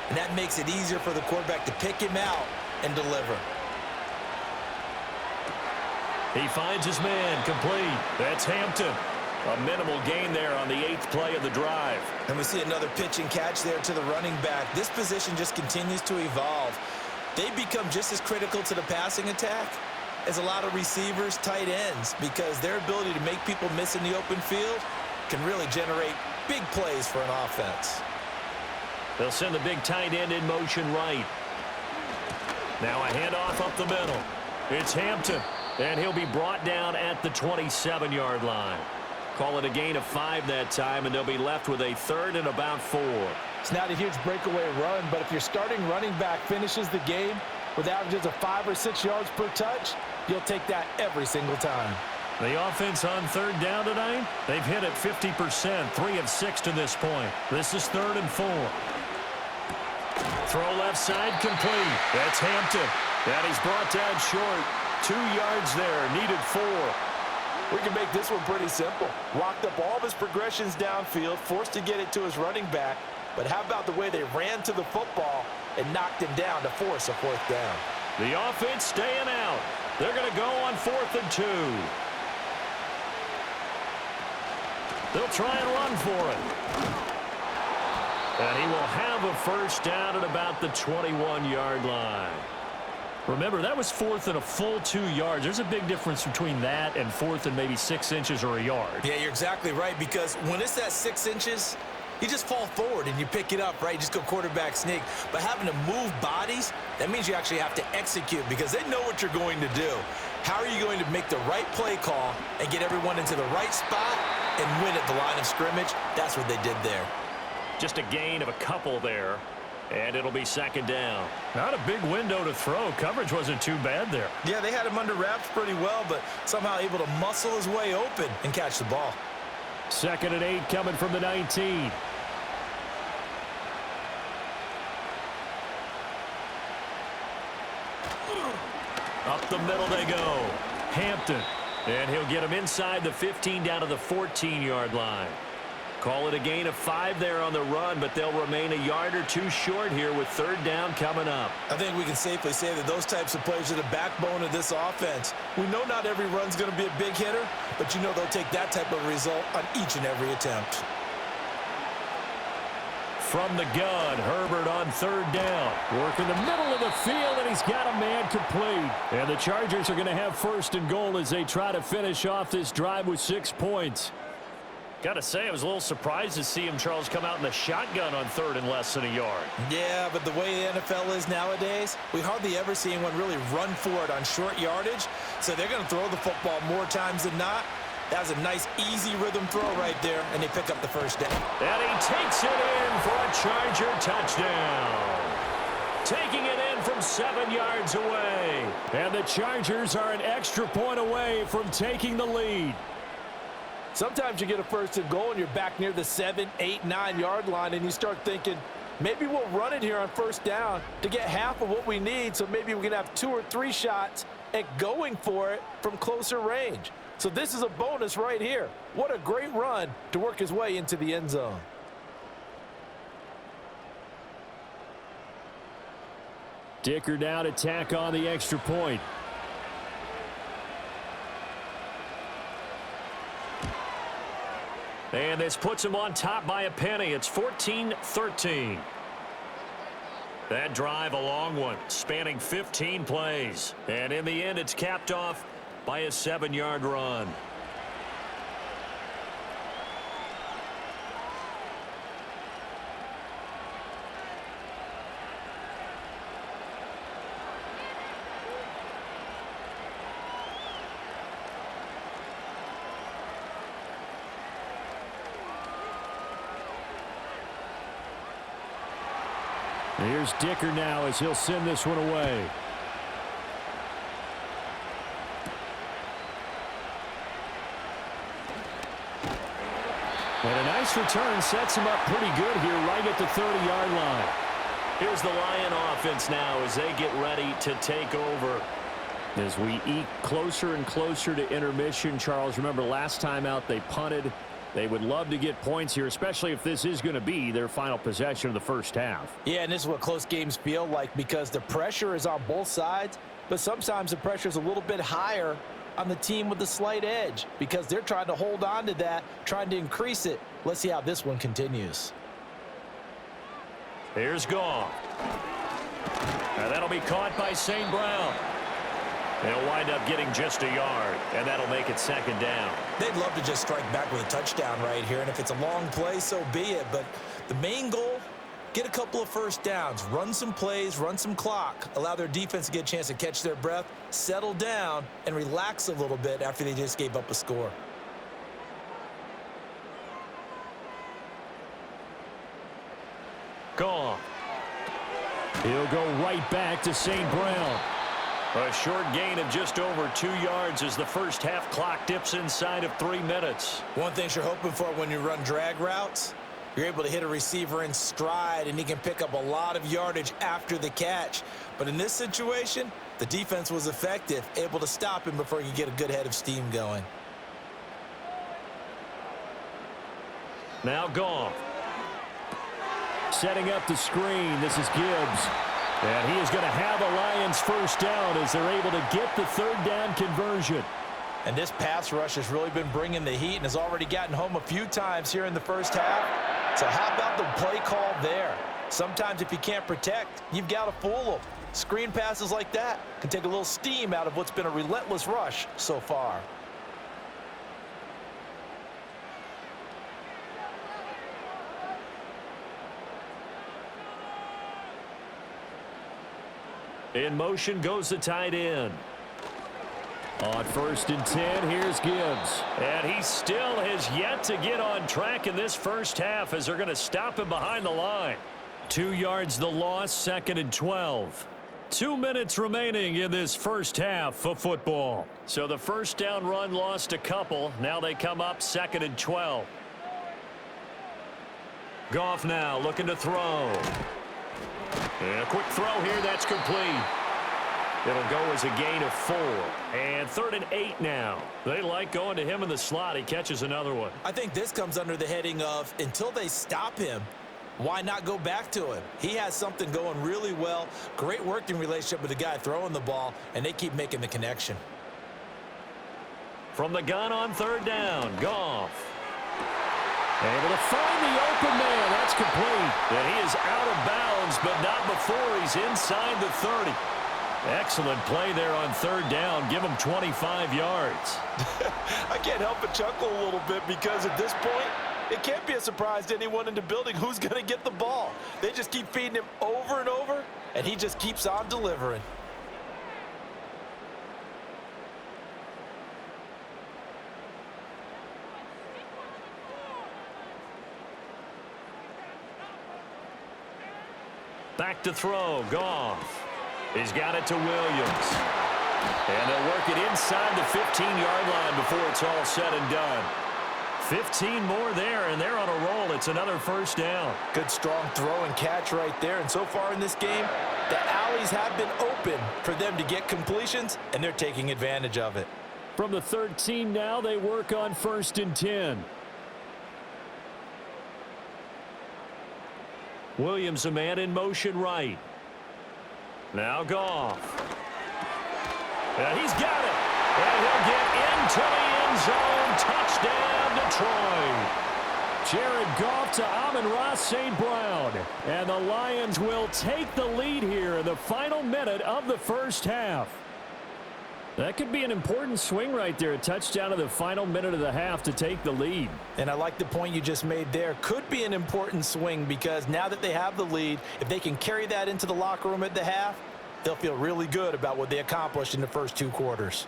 and that makes it easier for the quarterback to pick him out and deliver. He finds his man complete. That's Hampton. A minimal gain there on the 8th play of the drive. And we see another pitch and catch there to the running back. This position just continues to evolve. They become just as critical to the passing attack as a lot of receivers, tight ends, because their ability to make people miss in the open field can really generate big plays for an offense. They'll send the big tight end in motion right. Now a handoff up the middle. It's Hampton, and he'll be brought down at the 27-yard line. Call it a gain of 5 that time, and they'll be left with a 3rd and about 4. It's not a huge breakaway run, but if your starting running back finishes the game with averages of 5 or 6 yards per touch, you'll take that every single time. The offense on 3rd down tonight, they've hit it 50%, 3 of 6 to this point. This is 3rd and 4. Throw left side complete. That's Hampton. And he's brought down short. 2 yards there, needed 4. We can make this one pretty simple. Locked up all of his progressions downfield, forced to get it to his running back. But how about the way they ran to the football and knocked him down to force a 4th down? The offense staying out. They're going to go on 4th and 2. They'll try and run for it. And he will have a first down at about the 21-yard line. Remember, that was 4th and a full 2 yards. There's a big difference between that and 4th and maybe 6 inches or a yard. Yeah, you're exactly right, because when it's at 6 inches, you just fall forward and you pick it up, right? You just go quarterback sneak. But having to move bodies, that means you actually have to execute because they know what you're going to do. How are you going to make the right play call and get everyone into the right spot and win at the line of scrimmage? That's what they did there. Just a gain of a couple there. And it'll be 2nd down. Not a big window to throw. Coverage wasn't too bad there. Yeah, they had him under wraps pretty well, but somehow able to muscle his way open and catch the ball. 2nd and 8 coming from the 19. Up the middle they go. Hampton. And he'll get him inside the 15 down to the 14-yard line. Call it a gain of 5 there on the run, but they'll remain a yard or two short here with third down coming up. I think we can safely say that those types of plays are the backbone of this offense. We know not every run's going to be a big hitter, but you know they'll take that type of result on each and every attempt. From the gun, Herbert on third down. Work in the middle of the field, and he's got a man complete. And the Chargers are going to have first and goal as they try to finish off this drive with 6 points. Got to say, I was a little surprised to see him, Charles, come out in the shotgun on third and less than a yard. Yeah, but the way the NFL is nowadays, we hardly ever see anyone really run for it on short yardage. So they're going to throw the football more times than not. That was a nice, easy rhythm throw right there, and they pick up the first down. And he takes it in for a Charger touchdown. Taking it in from 7 yards away. And the Chargers are an extra point away from taking the lead. Sometimes you get a first and goal, and you're back near the 7, 8, 9-yard line, and you start thinking, maybe we'll run it here on first down to get half of what we need, so maybe we can have 2 or 3 shots at going for it from closer range. So this is a bonus right here. What a great run to work his way into the end zone. Dicker now to tack on the extra point. And this puts him on top by a penny. It's 14-13. That drive, a long one, spanning 15 plays. And in the end, it's capped off by a 7-yard run. Here's Dicker now as he'll send this one away. And a nice return sets him up pretty good here right at the 30-yard line. Here's the Lion offense now as they get ready to take over. As we eke closer and closer to intermission, Charles, remember last time out they punted. They would love to get points here, especially if this is going to be their final possession of the first half. Yeah, and this is what close games feel like because the pressure is on both sides, but sometimes the pressure is a little bit higher on the team with the slight edge because they're trying to hold on to that, trying to increase it. Let's see how this one continues. Here's Goff. And that'll be caught by St. Brown. They'll wind up getting just a yard, and that'll make it second down. They'd love to just strike back with a touchdown right here, and if it's a long play, so be it. But the main goal, get a couple of first downs, run some plays, run some clock, allow their defense to get a chance to catch their breath, settle down, and relax a little bit after they just gave up a score. Goff. He'll go right back to St. Brown. A short gain of just over 2 yards as the first half clock dips inside of 3 minutes. One thing you're hoping for when you run drag routes, you're able to hit a receiver in stride, and he can pick up a lot of yardage after the catch. But in this situation, the defense was effective, able to stop him before he could get a good head of steam going. Now Goff. Setting up the screen. This is Gibbs. And he is going to have a Lions first down as they're able to get the third down conversion. And this pass rush has really been bringing the heat and has already gotten home a few times here in the first half. So how about the play call there? Sometimes if you can't protect, you've got to fool them. Screen passes like that can take a little steam out of what's been a relentless rush so far. In motion goes the tight end. On 1st and 10, here's Gibbs. And he still has yet to get on track in this first half as they're going to stop him behind the line. 2 yards the loss, 2nd and 12. 2 minutes remaining in this first half of football. So the first down run lost a couple. Now they come up 2nd and 12. Goff now looking to throw. And a quick throw here, that's complete. It'll go as a gain of 4. And 3rd and 8 now. They like going to him in the slot. He catches another one. I think this comes under the heading of until they stop him, why not go back to him? He has something going really well. Great working relationship with the guy throwing the ball, and they keep making the connection. From the gun on 3rd down, Goff. Able to find the open man. That's complete. And he is out of bounds, but not before he's inside the 30. Excellent play there on 3rd down. Give him 25 yards. I can't help but chuckle a little bit because at this point, it can't be a surprise to anyone in the building who's going to get the ball. They just keep feeding him over and over, and he just keeps on delivering. Back to throw, Goff. He's got it to Williams. And they'll work it inside the 15-yard line before it's all said and done. 15 more there, and they're on a roll. It's another 1st down. Good, strong throw and catch right there. And so far in this game, the alleys have been open for them to get completions, and they're taking advantage of it. From the 13 now, they work on 1st and 10. Williams, a man in motion right. Now Goff. And he's got it. And he'll get into the end zone. Touchdown, Detroit. Jared Goff to Amon-Ra St. Brown. And the Lions will take the lead here in the final minute of the 1st half. That could be an important swing right there. A touchdown in the final minute of the half to take the lead. And I like the point you just made there. Could be an important swing because now that they have the lead, if they can carry that into the locker room at the half, they'll feel really good about what they accomplished in the first 2 quarters.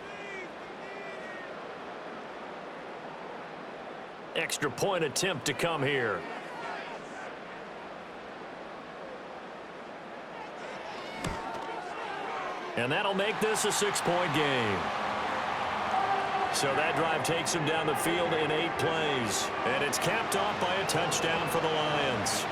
Extra point attempt to come here. And that'll make this a 6-point game. So that drive takes him down the field in 8 plays. And it's capped off by a touchdown for the Lions.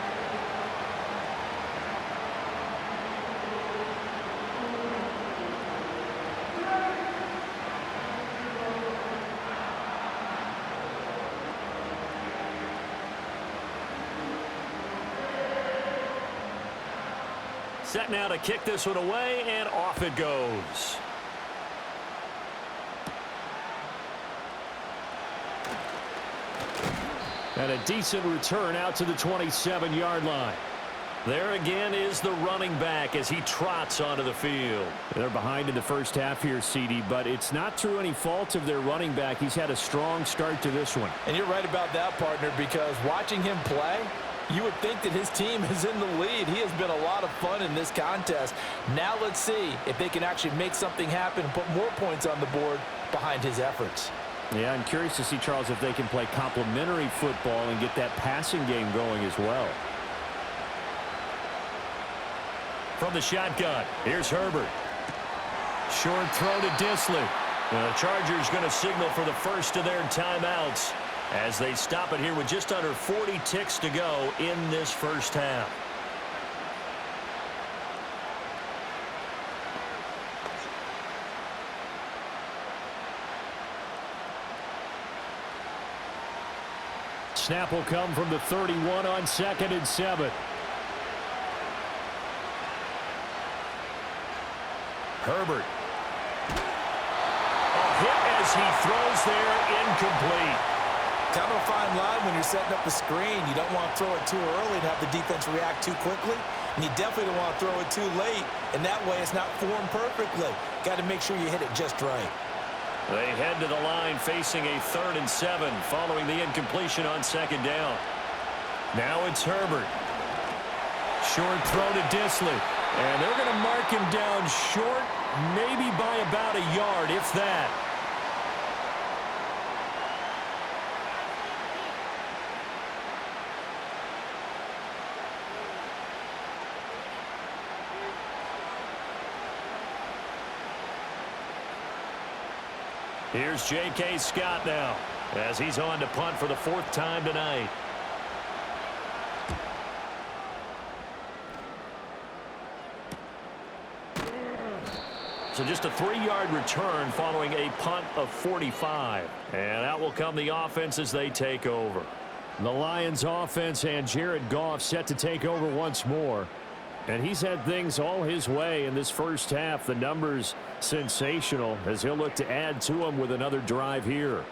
Set now to kick this one away, and off it goes. And a decent return out to the 27-yard line. There again is the running back as he trots onto the field. They're behind in the first half here, CD, but it's not through any fault of their running back. He's had a strong start to this one. And you're right about that, partner, because watching him play, you would think that his team is in the lead. He has been a lot of fun in this contest. Now let's see if they can actually make something happen and put more points on the board behind his efforts. Yeah, I'm curious to see, Charles, if they can play complementary football and get that passing game going as well. From the shotgun, here's Herbert. Short throw to Disley. The Chargers going to signal for the first of their timeouts as they stop it here with just under 40 ticks to go in this first half. Snap will come from the 31 on 2nd and 7. Herbert. A hit as he throws there, incomplete. Kind of a fine line when you're setting up the screen. You don't want to throw it too early and have the defense react too quickly. And you definitely don't want to throw it too late. And that way it's not formed perfectly. Got to make sure you hit it just right. They head to the line facing a 3rd and 7 following the incompletion on 2nd down. Now it's Herbert. Short throw to Disley. And they're going to mark him down short, maybe by about a yard, if that. Here's J.K. Scott now as he's on to punt for the 4th time tonight. So just a 3-yard return following a punt of 45. And out will come the offense as they take over. The Lions offense and Jared Goff set to take over once more. And he's had things all his way in this first half. The numbers sensational as he'll look to add to them with another drive here.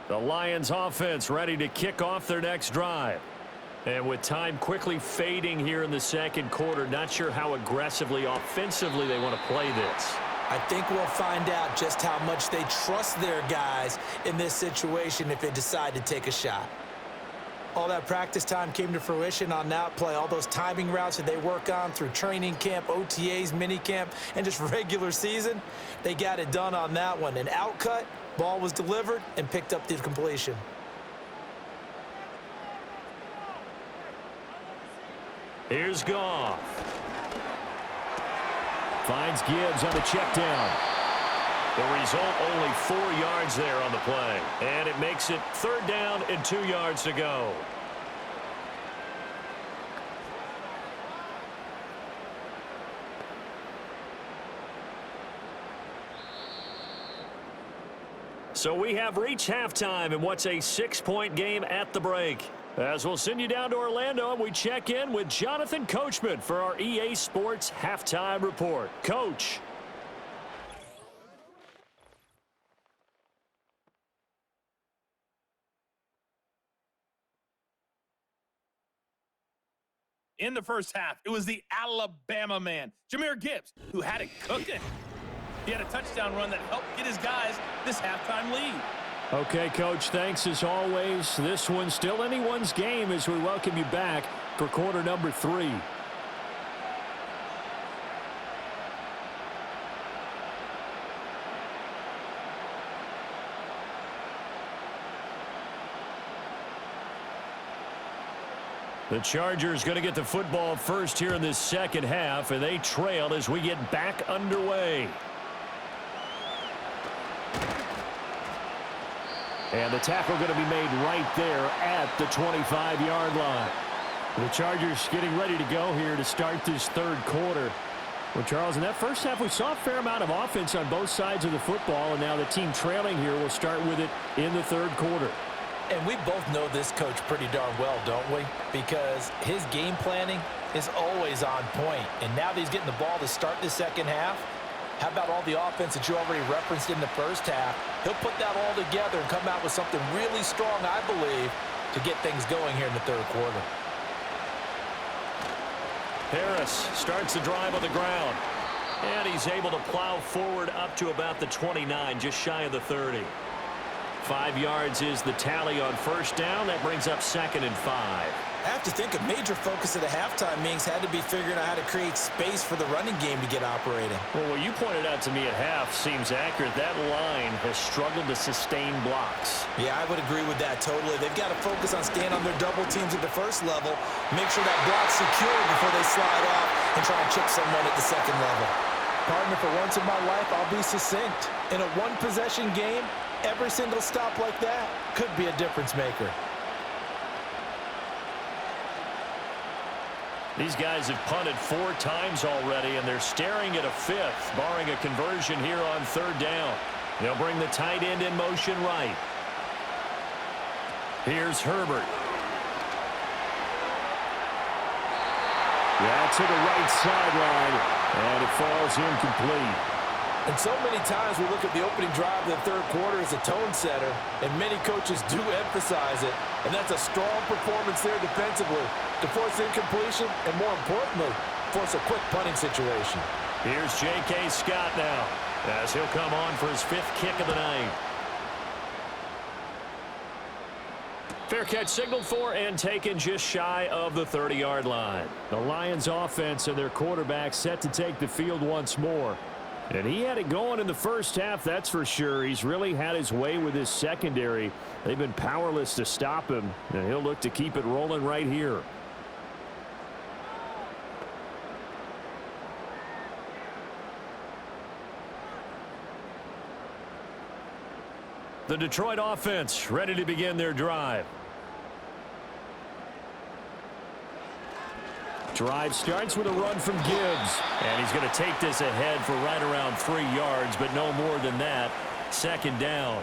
The Lions offense ready to kick off their next drive. And with time quickly fading here in the second quarter, not sure how aggressively, offensively they want to play this. I think we'll find out just how much they trust their guys in this situation if they decide to take a shot. All that practice time came to fruition on that play. All those timing routes that they work on through training camp, OTAs, minicamp, and just regular season, they got it done on that one. An outcut, ball was delivered, and picked up the completion. Here's Goff. Finds Gibbs on the check down. The result, only 4 yards there on the play. And it makes it 3rd down and 2 yards to go. So we have reached halftime in what's a 6-point game at the break. As we'll send you down to Orlando, and we check in with Jonathan Coachman for our EA Sports Halftime Report. Coach. In the first half, it was the Alabama man, Jahmyr Gibbs, who had it cooking. He had a touchdown run that helped get his guys this halftime lead. Okay, Coach, thanks as always. This one's still anyone's game as we welcome you back for quarter number 3. The Chargers going to get the football first here in this second half, and they trail as we get back underway. And the tackle going to be made right there at the 25-yard line. The Chargers getting ready to go here to start this third quarter. Well, Charles, in that first half, we saw a fair amount of offense on both sides of the football, and now the team trailing here will start with it in the third quarter. And we both know this coach pretty darn well, don't we? Because his game planning is always on point. And now that he's getting the ball to start the second half, how about all the offense that you already referenced in the first half? He'll put that all together and come out with something really strong, I believe, to get things going here in the third quarter. Harris starts the drive on the ground. And he's able to plow forward up to about the 29, just shy of the 30. 5 yards is the tally on first down. That brings up 2nd and 5. I have to think a major focus of the halftime meetings had to be figuring out how to create space for the running game to get operating. Well, what you pointed out to me at half seems accurate. That line has struggled to sustain blocks. Yeah, I would agree with that totally. They've got to focus on staying on their double teams at the first level, make sure that block's secure before they slide off and try to chip someone at the second level. Partner, for once in my life, I'll be succinct. In a one-possession game, every single stop like that could be a difference maker. These guys have punted 4 times already, and they're staring at a 5th, barring a conversion here on 3rd down. They'll bring the tight end in motion right. Here's Herbert. Yeah, to the right sideline, and it falls incomplete. And so many times we look at the opening drive of the third quarter as a tone setter, and many coaches do emphasize it. And that's a strong performance there defensively to force incompletion and, more importantly, force a quick punting situation. Here's J.K. Scott now as he'll come on for his 5th kick of the night. Fair catch signaled for and taken just shy of the 30-yard line. The Lions offense and their quarterback set to take the field once more. And he had it going in the first half, that's for sure. He's really had his way with his secondary. They've been powerless to stop him, and he'll look to keep it rolling right here. The Detroit offense ready to begin their drive. Drive starts with a run from Gibbs. And he's going to take this ahead for right around 3 yards, but no more than that. Second down.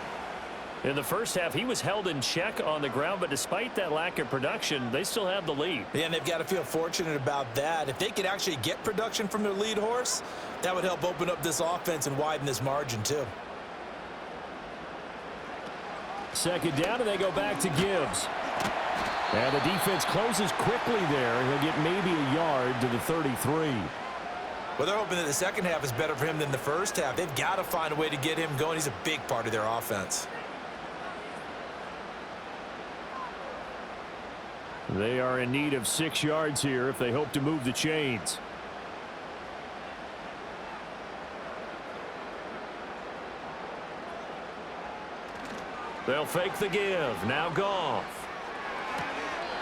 In the first half, he was held in check on the ground, but despite that lack of production, they still have the lead. Yeah, and they've got to feel fortunate about that. If they could actually get production from their lead horse, that would help open up this offense and widen this margin too. Second down, and they go back to Gibbs. And the defense closes quickly there. He'll get maybe a yard to the 33. Well, they're hoping that the second half is better for him than the first half. They've got to find a way to get him going. He's a big part of their offense. They are in need of 6 yards here if they hope to move the chains. They'll fake the give. Now Goff.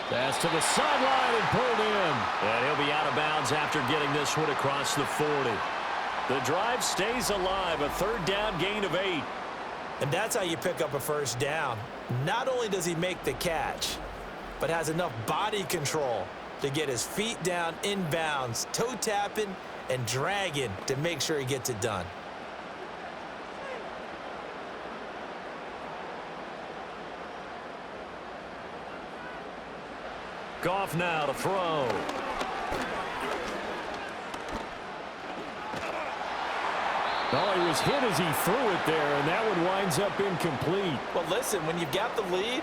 Pass to the sideline and pulled in. And he'll be out of bounds after getting this one across the 40. The drive stays alive. A third down gain of 8. And that's how you pick up a first down. Not only does he make the catch, but has enough body control to get his feet down inbounds, toe tapping and dragging to make sure he gets it done. Goff now to throw. Oh, he was hit as he threw it there, and that one winds up incomplete. Well, listen, when you've got the lead,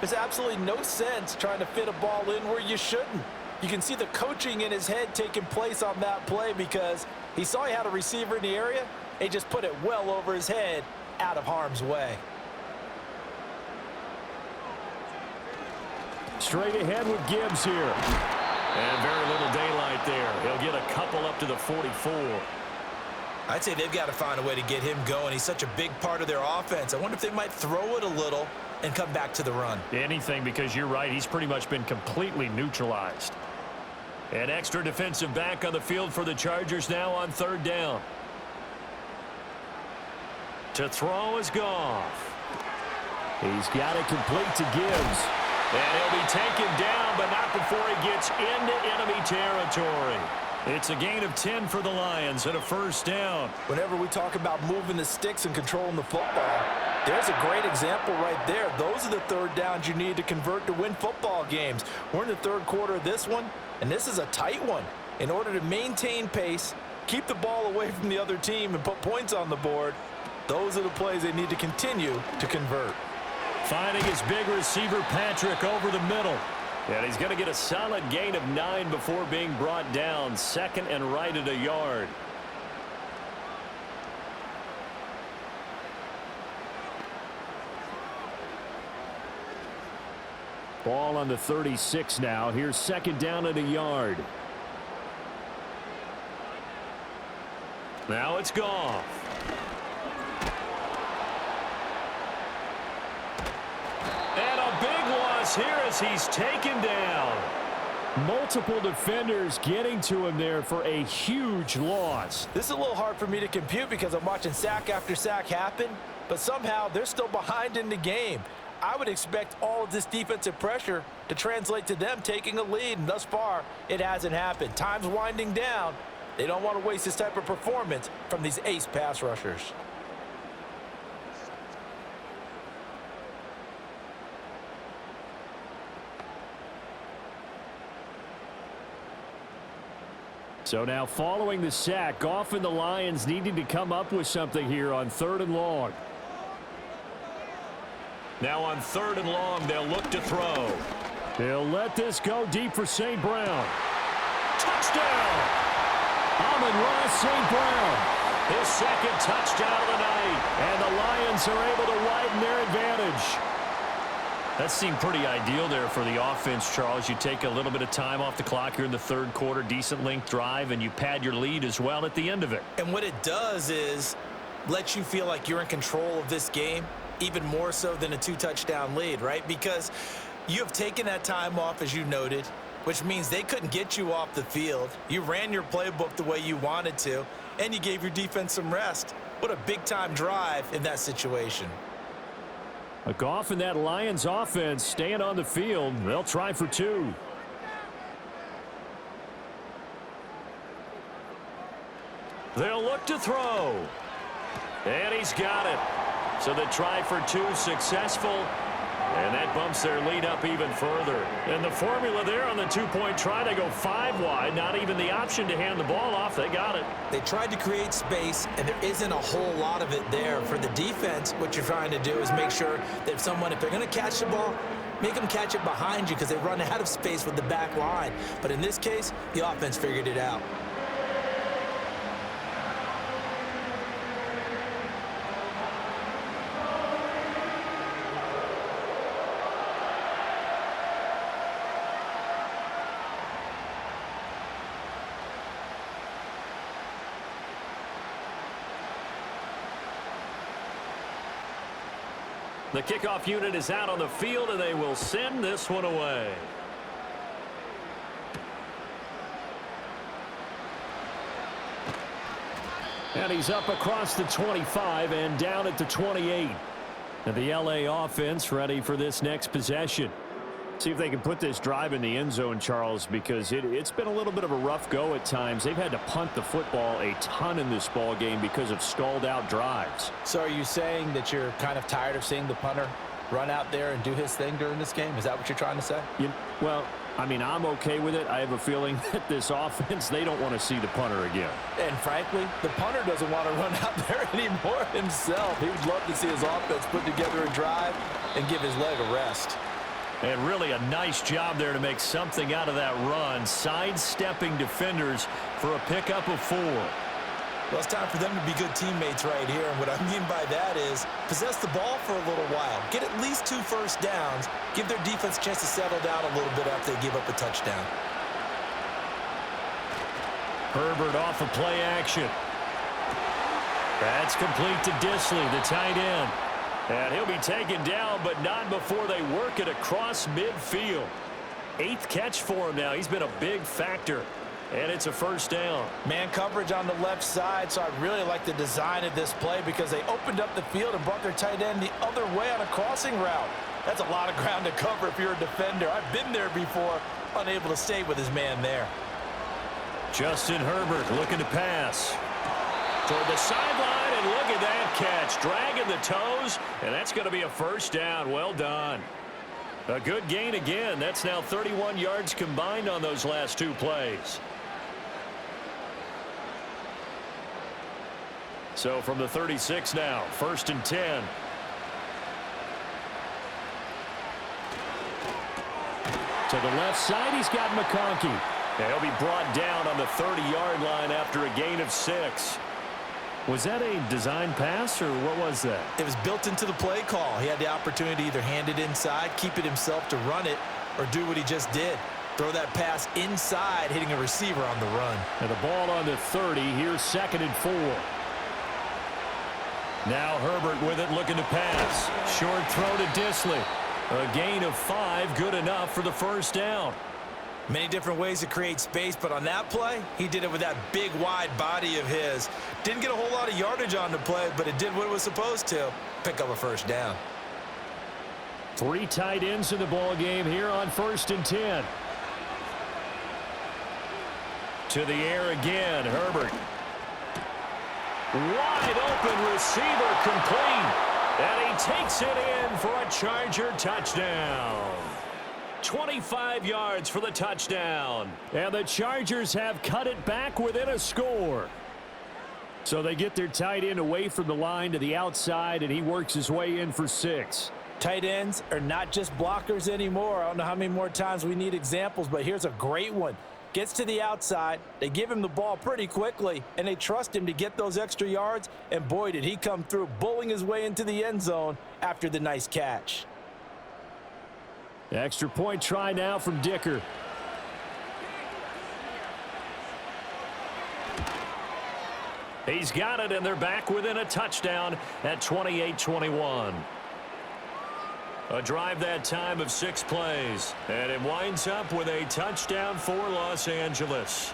there's absolutely no sense trying to fit a ball in where you shouldn't. You can see the coaching in his head taking place on that play because he saw he had a receiver in the area. He just put it well over his head, out of harm's way. Straight ahead with Gibbs here. And very little daylight there. He'll get a couple up to the 44. I'd say they've got to find a way to get him going. He's such a big part of their offense. I wonder if they might throw it a little and come back to the run. Anything, because you're right. He's pretty much been completely neutralized. An extra defensive back on the field for the Chargers now on third down. To throw is Goff. He's got it complete to Gibbs. And he'll be taken down, but not before he gets into enemy territory. It's a gain of 10 for the Lions and a first down. Whenever we talk about moving the sticks and controlling the football, there's a great example right there. Those are the third downs you need to convert to win football games. We're in the third quarter of this one, and this is a tight one. In order to maintain pace, keep the ball away from the other team, and put points on the board, those are the plays they need to continue to convert. Finding his big receiver, Patrick, over the middle. And he's going to get a solid gain of 9 before being brought down. Second and right at a yard. Ball on the 36 now. Here's second down at a yard. Now it's Goff. And a big loss here as he's taken down. Multiple defenders getting to him there for a huge loss. This is a little hard for me to compute because I'm watching sack after sack happen, but somehow they're still behind in the game. I would expect all of this defensive pressure to translate to them taking a lead, and thus far, it hasn't happened. Time's winding down. They don't want to waste this type of performance from these ace pass rushers. So now following the sack, Goff and the Lions needing to come up with something here on third and long. Now on third and long, they'll look to throw. They'll let this go deep for St. Brown. Touchdown! Amon-Ra St. Brown. His second touchdown of the night. And the Lions are able to widen their advantage. That seemed pretty ideal there for the offense, Charles. You take a little bit of time off the clock here in the third quarter, decent length drive, and you pad your lead as well at the end of it. And what it does is let you feel like you're in control of this game, even more so than a 2-touchdown lead, right? Because you have taken that time off, as you noted, which means they couldn't get you off the field. You ran your playbook the way you wanted to, and you gave your defense some rest. What a big-time drive in that situation. A Goff and that Lions offense staying on the field. They'll try for 2. They'll look to throw. And he's got it. So the try for two successful. And that bumps their lead up even further. And the formula there on the two-point try, they go 5 wide. Not even the option to hand the ball off. They got it. They tried to create space, and there isn't a whole lot of it there. For the defense, what you're trying to do is make sure that if they're going to catch the ball, make them catch it behind you because they run out of space with the back line. But in this case, the offense figured it out. The kickoff unit is out on the field, and they will send this one away. And he's up across the 25 and down at the 28. And the LA offense ready for this next possession. See if they can put this drive in the end zone, Charles, because it's been a little bit of a rough go at times. They've had to punt the football a ton in this ball game because of stalled out drives. So are you saying that you're kind of tired of seeing the punter run out there and do his thing during this game? Is that what you're trying to say? Well, I mean, I'm okay with it. I have a feeling that this offense, they don't want to see the punter again. And frankly, the punter doesn't want to run out there anymore himself. He would love to see his offense put together a drive and give his leg a rest. And really a nice job there to make something out of that run, sidestepping defenders for a pickup of 4. Well, it's time for them to be good teammates right here. And what I mean by that is possess the ball for a little while. Get at least 2 first downs. Give their defense a chance to settle down a little bit after they give up a touchdown. Herbert off of play action. That's complete to Disley, the tight end. And he'll be taken down, but not before they work it across midfield. 8th catch for him now. He's been a big factor. And it's a first down. Man coverage on the left side, so I really like the design of this play because they opened up the field and brought their tight end the other way on a crossing route. That's a lot of ground to cover if you're a defender. I've been there before, unable to stay with his man there. Justin Herbert looking to pass. Toward the sideline, and look at that catch. Dragging the toes, and that's going to be a first down. Well done. A good gain again. That's now 31 yards combined on those last 2 plays. So from the 36 now, 1st and 10. To the left side, he's got McConkey. And he'll be brought down on the 30-yard line after a gain of 6. Was that a design pass, or what was that? It was built into the play call. He had the opportunity to either hand it inside, keep it himself to run it, or do what he just did. Throw that pass inside, hitting a receiver on the run. And the ball on the 30. Here's 2nd and 4. Now Herbert with it, looking to pass. Short throw to Disley. A gain of 5, good enough for the first down. Many different ways to create space, but on that play, he did it with that big, wide body of his. Didn't get a whole lot of yardage on the play, but it did what it was supposed to. Pick up a first down. 3 tight ends in the ball game here on 1st and 10. To the air again, Herbert. Wide open receiver complete. And he takes it in for a Charger touchdown. 25 yards for the touchdown. And the Chargers have cut it back within a score. So they get their tight end away from the line to the outside, and he works his way in for 6. Tight ends are not just blockers anymore. I don't know how many more times we need examples, but here's a great one. Gets to the outside, they give him the ball pretty quickly, and they trust him to get those extra yards, and boy, did he come through, bowling his way into the end zone after the nice catch. Extra point try now from Dicker. He's got it, and they're back within a touchdown at 28-21. A drive that time of 6 plays, and it winds up with a touchdown for Los Angeles.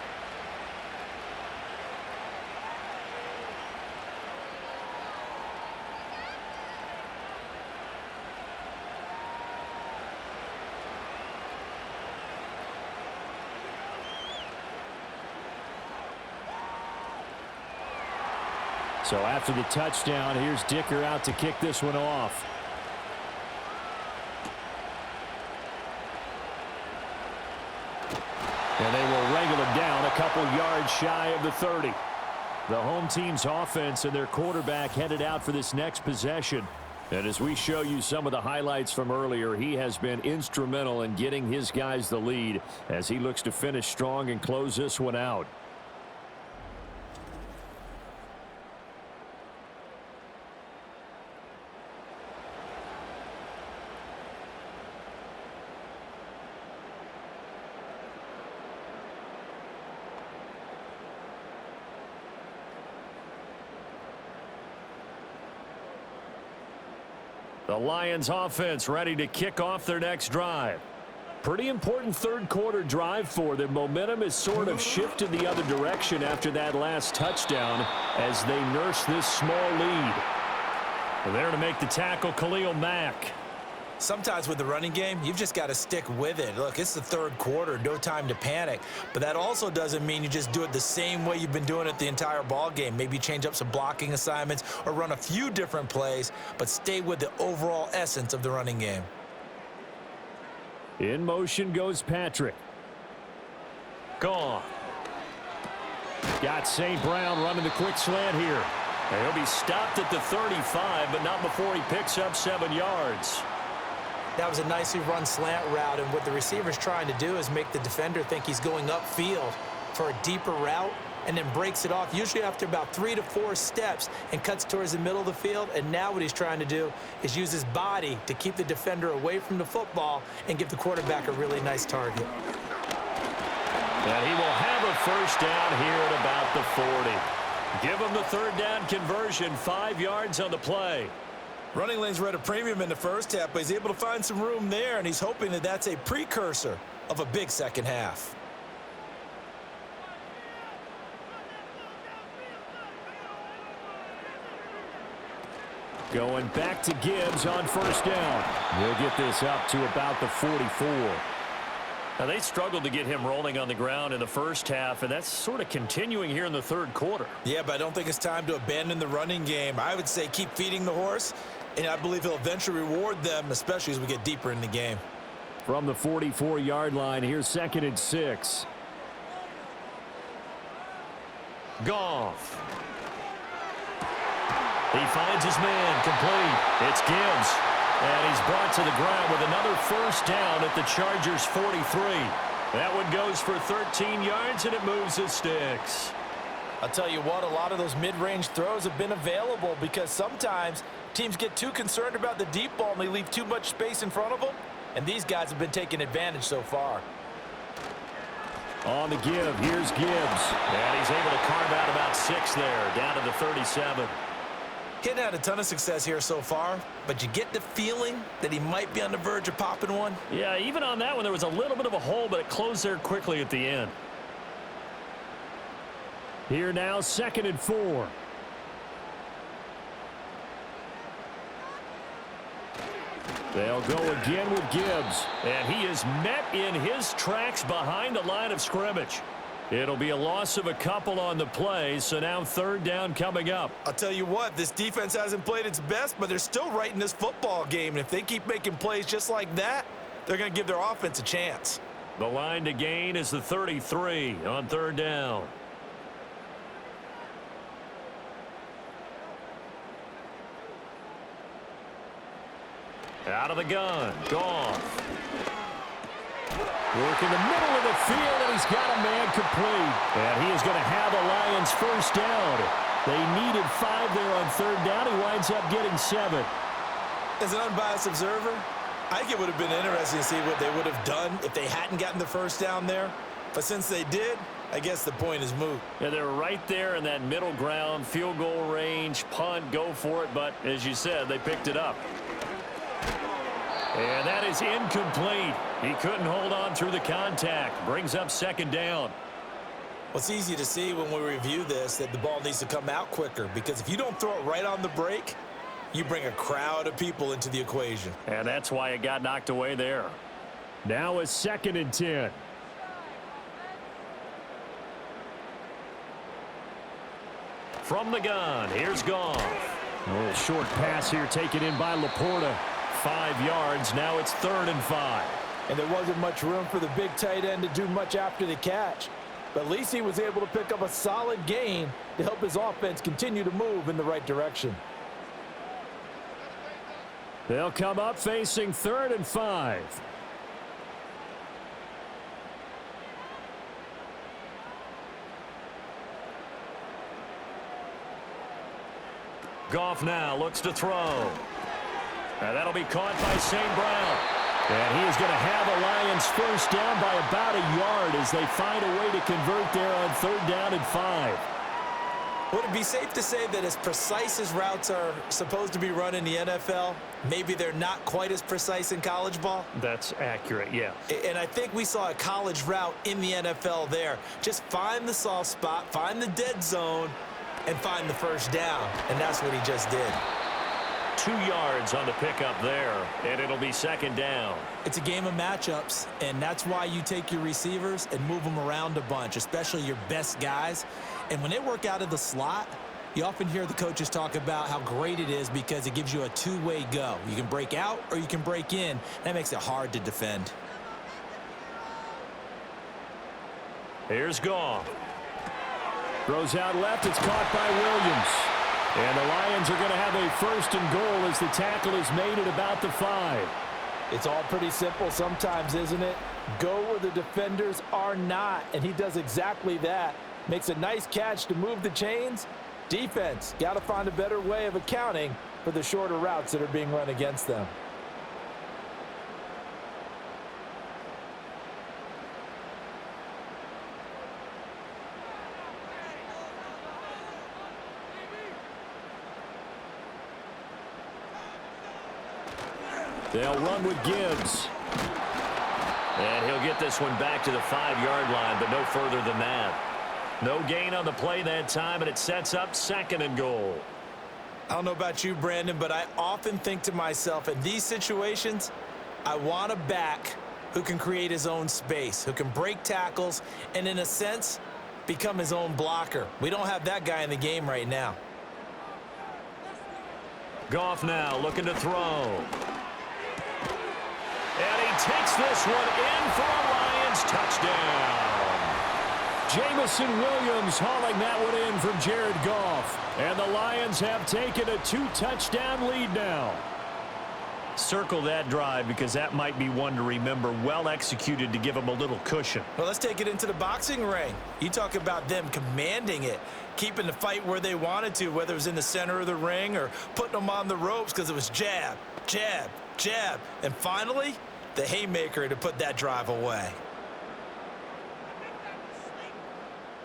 So after the touchdown, here's Dicker out to kick this one off. And they will wrangle him down a couple yards shy of the 30. The home team's offense and their quarterback headed out for this next possession. And as we show you some of the highlights from earlier, he has been instrumental in getting his guys the lead as he looks to finish strong and close this one out. The Lions offense ready to kick off their next drive. Pretty important third quarter drive for them. Momentum has sort of shifted the other direction after that last touchdown as they nurse this small lead. There to make the tackle, Khalil Mack. Sometimes with the running game, you've just got to stick with it. Look, it's the third quarter, no time to panic. But that also doesn't mean you just do it the same way you've been doing it the entire ball game. Maybe change up some blocking assignments or run a few different plays, but stay with the overall essence of the running game. In motion goes Patrick. Gone. Got St. Brown running the quick slant here. And he'll be stopped at the 35, but not before he picks up 7 yards. That was a nicely run slant route, and what the receiver's trying to do is make the defender think he's going upfield for a deeper route and then breaks it off, usually after about 3 to 4 steps, and cuts towards the middle of the field. And now what he's trying to do is use his body to keep the defender away from the football and give the quarterback a really nice target. And he will have a first down here at about the 40. Give him the third down conversion, 5 yards on the play. Running lanes were at a premium in the first half, but he's able to find some room there, and he's hoping that that's a precursor of a big second half. Going back to Gibbs on first down. He'll get this up to about the 44. Now, they struggled to get him rolling on the ground in the first half, and that's sort of continuing here in the third quarter. Yeah, but I don't think it's time to abandon the running game. I would say keep feeding the horse, and I believe he'll eventually reward them, especially as we get deeper in the game. From the 44-yard line, here's 2nd and 6. Goff. He finds his man, complete. It's Gibbs. And he's brought to the ground with another first down at the Chargers' 43. That one goes for 13 yards, and it moves the sticks. I'll tell you what, a lot of those mid-range throws have been available because sometimes teams get too concerned about the deep ball and they leave too much space in front of them. And these guys have been taking advantage so far. On the give, here's Gibbs. And he's able to carve out about 6 there, down to the 37. Hadn't had a ton of success here so far, but you get the feeling that he might be on the verge of popping one. Yeah, even on that one, there was a little bit of a hole, but it closed there quickly at the end. Here now, 2nd and 4. They'll go again with Gibbs. And he is met in his tracks behind the line of scrimmage. It'll be a loss of a couple on the play, so now third down coming up. I'll tell you what, this defense hasn't played its best, but they're still right in this football game. And if they keep making plays just like that, they're going to give their offense a chance. The line to gain is the 33 on third down. Out of the gun, Goff. Work in the middle of the field, and he's got a man complete. And he is going to have a Lions first down. They needed 5 there on third down. He winds up getting 7. As an unbiased observer, I think it would have been interesting to see what they would have done if they hadn't gotten the first down there. But since they did, I guess the point is moot. Yeah, they're right there in that middle ground, field goal range, punt, go for it. But as you said, they picked it up. And that is incomplete. He couldn't hold on through the contact. Brings up second down. Well, it's easy to see when we review this that the ball needs to come out quicker, because if you don't throw it right on the break, you bring a crowd of people into the equation. And that's why it got knocked away there. Now it's 2nd and 10. From the gun, here's Goff. A little short pass here taken in by Laporta. 5 yards, now it's 3rd and 5. And there wasn't much room for the big tight end to do much after the catch. But at least he was able to pick up a solid gain to help his offense continue to move in the right direction. They'll come up facing 3rd and 5. Goff now looks to throw. And that'll be caught by St. Brown. And he is going to have a Lions first down by about a yard as they find a way to convert there on 3rd down and 5. Would it be safe to say that as precise as routes are supposed to be run in the NFL, maybe they're not quite as precise in college ball? That's accurate, yeah. And I think we saw a college route in the NFL there. Just find the soft spot, find the dead zone, and find the first down. And that's what he just did. 2 yards on the pickup there, and it'll be 2nd down. It's a game of matchups, and that's why you take your receivers and move them around a bunch, especially your best guys. And when they work out of the slot, you often hear the coaches talk about how great it is because it gives you a two-way go. You can break out or you can break in. That makes it hard to defend. Here's Goff. Throws out left. It's caught by Williams. And the Lions are going to have a 1st and goal as the tackle is made at about the 5. It's all pretty simple sometimes, isn't it? Go where the defenders are not, and he does exactly that. Makes a nice catch to move the chains. Defense, got to find a better way of accounting for the shorter routes that are being run against them. They'll run with Gibbs. And he'll get this one back to the 5-yard line, but no further than that. No gain on the play that time, and it sets up 2nd and goal. I don't know about you, Brandon, but I often think to myself, in these situations, I want a back who can create his own space, who can break tackles, and in a sense, become his own blocker. We don't have that guy in the game right now. Goff now looking to throw. And he takes this one in for a Lions touchdown. Jamison Williams hauling that one in from Jared Goff. And the Lions have taken a 2-touchdown lead now. Circle that drive because that might be one to remember. Well executed to give them a little cushion. Well, let's take it into the boxing ring. You talk about them commanding it, keeping the fight where they wanted to, whether it was in the center of the ring or putting them on the ropes because it was jab, jab, jab. And finally, the haymaker to put that drive away.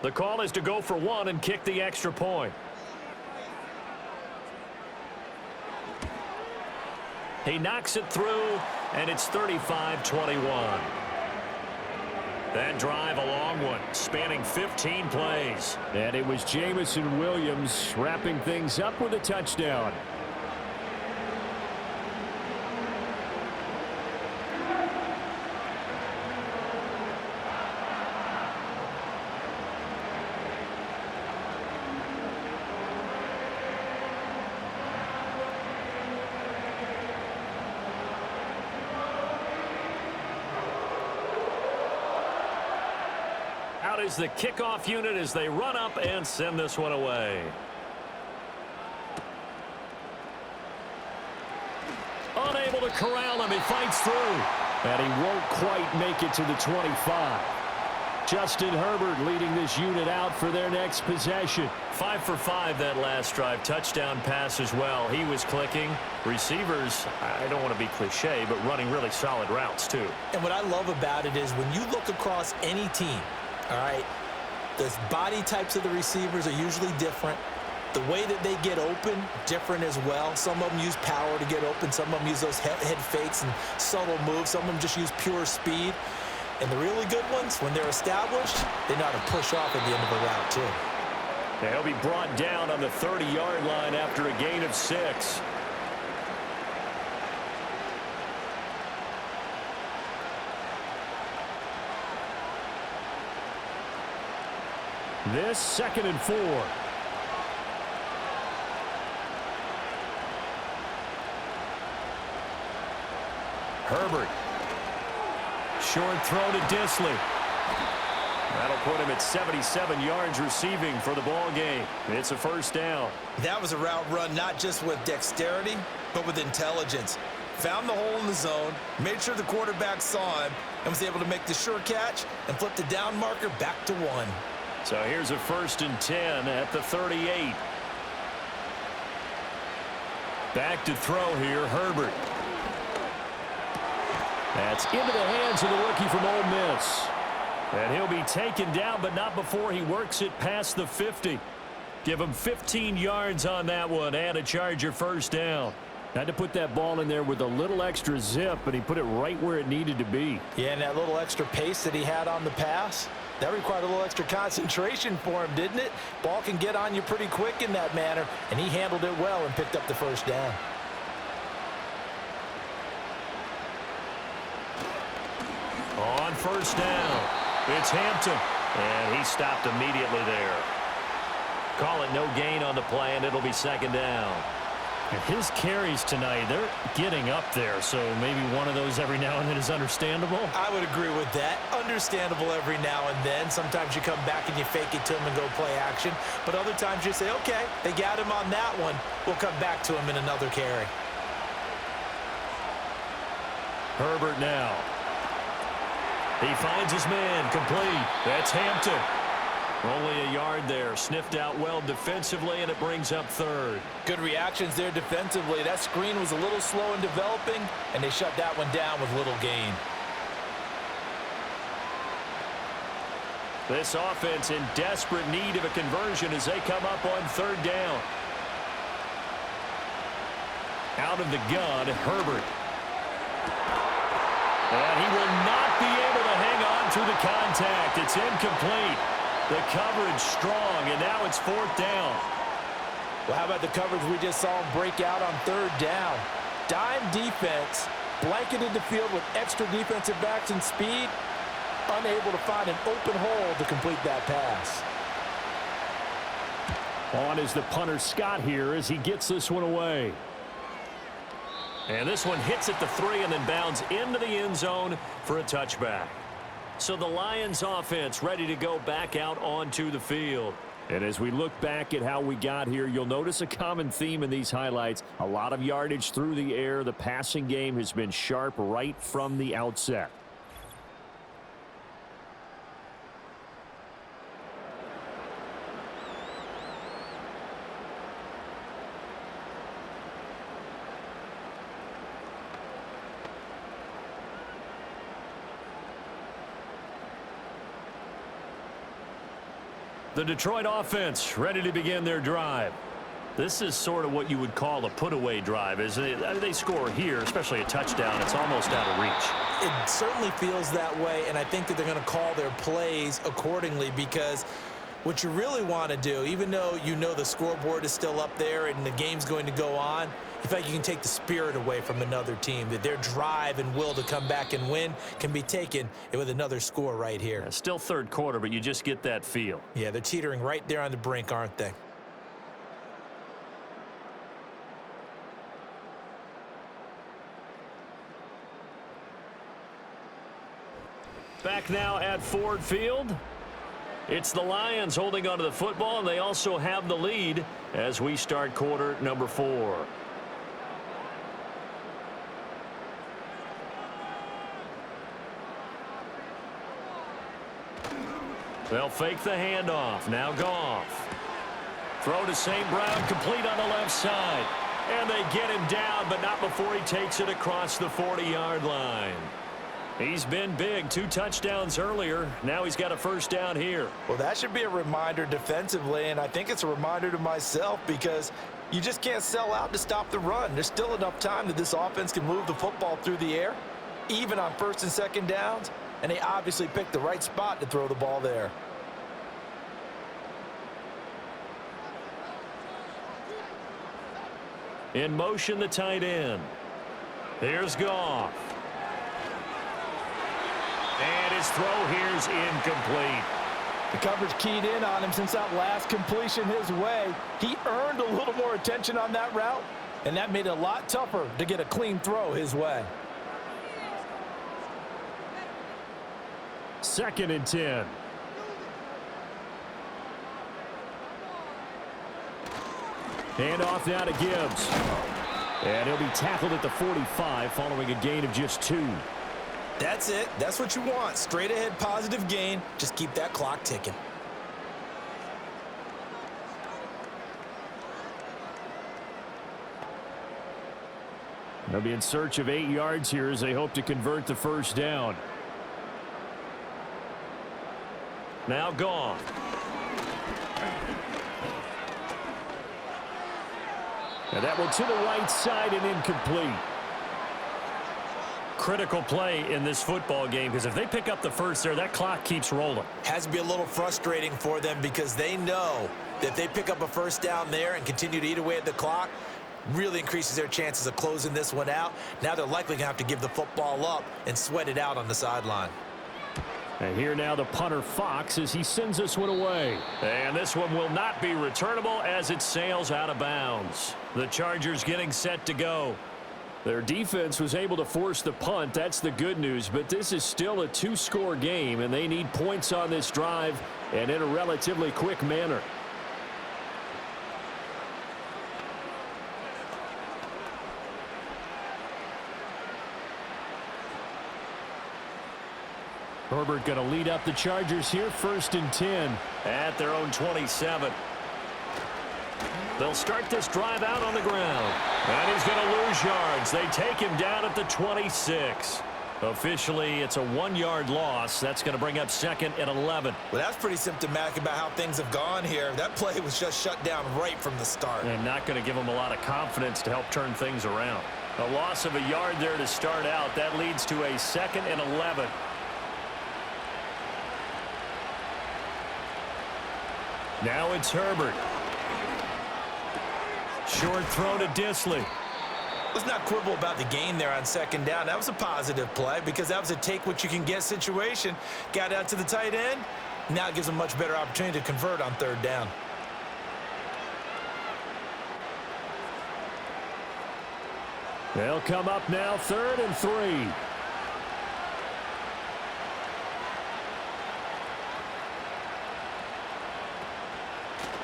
The call is to go for 1 and kick the extra point. He knocks it through, and it's 35-21. That drive, a long one, spanning 15 plays. And it was Jamison Williams wrapping things up with a touchdown. Out is the kickoff unit as they run up and send this one away. Unable to corral him. He fights through. And he won't quite make it to the 25. Justin Herbert leading this unit out for their next possession. 5 for 5 that last drive. Touchdown pass as well. He was clicking. Receivers, I don't want to be cliche, but running really solid routes too. And what I love about it is when you look across any team, all right, the body types of the receivers are usually different. The way that they get open, different as well. Some of them use power to get open. Some of them use those head fakes and subtle moves. Some of them just use pure speed. And the really good ones, when they're established, they know how to push off at the end of a route, too. He'll be brought down on the 30-yard line after a gain of 6. This 2nd and 4. Herbert. Short throw to Disley. That'll put him at 77 yards receiving for the ball game. It's a first down. That was a route run not just with dexterity, but with intelligence. Found the hole in the zone, made sure the quarterback saw him, and was able to make the sure catch and flip the down marker back to 1. So here's a 1st and 10 at the 38. Back to throw here, Herbert. That's into the hands of the rookie from Ole Miss. And he'll be taken down, but not before he works it past the 50. Give him 15 yards on that one and a Charger first down. Had to put that ball in there with a little extra zip, but he put it right where it needed to be. Yeah, and that little extra pace that he had on the pass, that required a little extra concentration for him, didn't it? Ball can get on you pretty quick in that manner, and he handled it well and picked up the first down. On first down, it's Hampton, and he stopped immediately there. Call it no gain on the play, and it'll be 2nd down. His carries tonight, they're getting up there, so maybe one of those every now and then is understandable. I would agree with that. Understandable every now and then. Sometimes you come back and you fake it to him and go play action. But other times you say, okay, they got him on that one. We'll come back to him in another carry. Herbert now. He finds his man, complete. That's Hampton. Only a yard there. Sniffed out well defensively, and it brings up 3rd. Good reactions there defensively. That screen was a little slow in developing, and they shut that one down with little gain. This offense in desperate need of a conversion as they come up on 3rd down. Out of the gun, Herbert. And he will not be able to hang on through the contact. It's incomplete. The coverage strong, and now it's 4th down. Well, how about the coverage we just saw him break out on 3rd down? Dime defense, blanketed the field with extra defensive backs and speed, unable to find an open hole to complete that pass. On is the punter Scott here as he gets this one away. And this one hits at the 3 and then bounds into the end zone for a touchback. So the Lions offense ready to go back out onto the field. And as we look back at how we got here, you'll notice a common theme in these highlights. A lot of yardage through the air. The passing game has been sharp right from the outset. The Detroit offense ready to begin their drive. This is sort of what you would call a put-away drive, isn't it? They score here, especially a touchdown. It's almost out of reach. It certainly feels that way, and I think that they're going to call their plays accordingly because what you really want to do, even though you know the scoreboard is still up there and the game's going to go on, in fact, you can take the spirit away from another team, that their drive and will to come back and win can be taken with another score right here. Yeah, still 3rd quarter, but you just get that feel. Yeah, they're teetering right there on the brink, aren't they? Back now at Ford Field. It's the Lions holding onto the football, and they also have the lead as we start quarter number 4. They'll fake the handoff. Now Goff. Throw to St. Brown, complete on the left side. And they get him down, but not before he takes it across the 40-yard line. He's been big. 2 touchdowns earlier. Now he's got a first down here. Well, that should be a reminder defensively, and I think it's a reminder to myself because you just can't sell out to stop the run. There's still enough time that this offense can move the football through the air, even on 1st and 2nd downs, and they obviously picked the right spot to throw the ball there. In motion, the tight end. Here's Goff. And his throw here's incomplete. The coverage keyed in on him since that last completion his way. He earned a little more attention on that route, and that made it a lot tougher to get a clean throw his way. 2nd and 10. Hand off now to Gibbs. And he'll be tackled at the 45 following a gain of just 2. That's it. That's what you want. Straight ahead positive gain. Just keep that clock ticking. They'll be in search of 8 yards here as they hope to convert the first down. Now gone. And that one to the right side and incomplete. Critical play in this football game because if they pick up the first there, that clock keeps rolling. Has to be a little frustrating for them because they know that if they pick up a first down there and continue to eat away at the clock, really increases their chances of closing this one out. Now they're likely going to have to give the football up and sweat it out on the sideline. And here now the punter Fox as he sends this one away. And this one will not be returnable as it sails out of bounds. The Chargers getting set to go. Their defense was able to force the punt. That's the good news. But this is still a 2-score game, and they need points on this drive and in a relatively quick manner. Herbert going to lead up the Chargers here, 1st and 10. At their own 27. They'll start this drive out on the ground. And he's going to lose yards. They take him down at the 26. Officially, it's a 1-yard loss. That's going to bring up 2nd and 11. Well, that's pretty symptomatic about how things have gone here. That play was just shut down right from the start. And not going to give them a lot of confidence to help turn things around. A loss of a yard there to start out. That leads to a 2nd and 11. Now it's Herbert. Short throw to Disley. Let's not quibble about the gain there on 2nd down. That was a positive play because that was a take-what-you-can-get situation. Got out to the tight end. Now it gives them a much better opportunity to convert on 3rd down. They'll come up now 3rd and 3.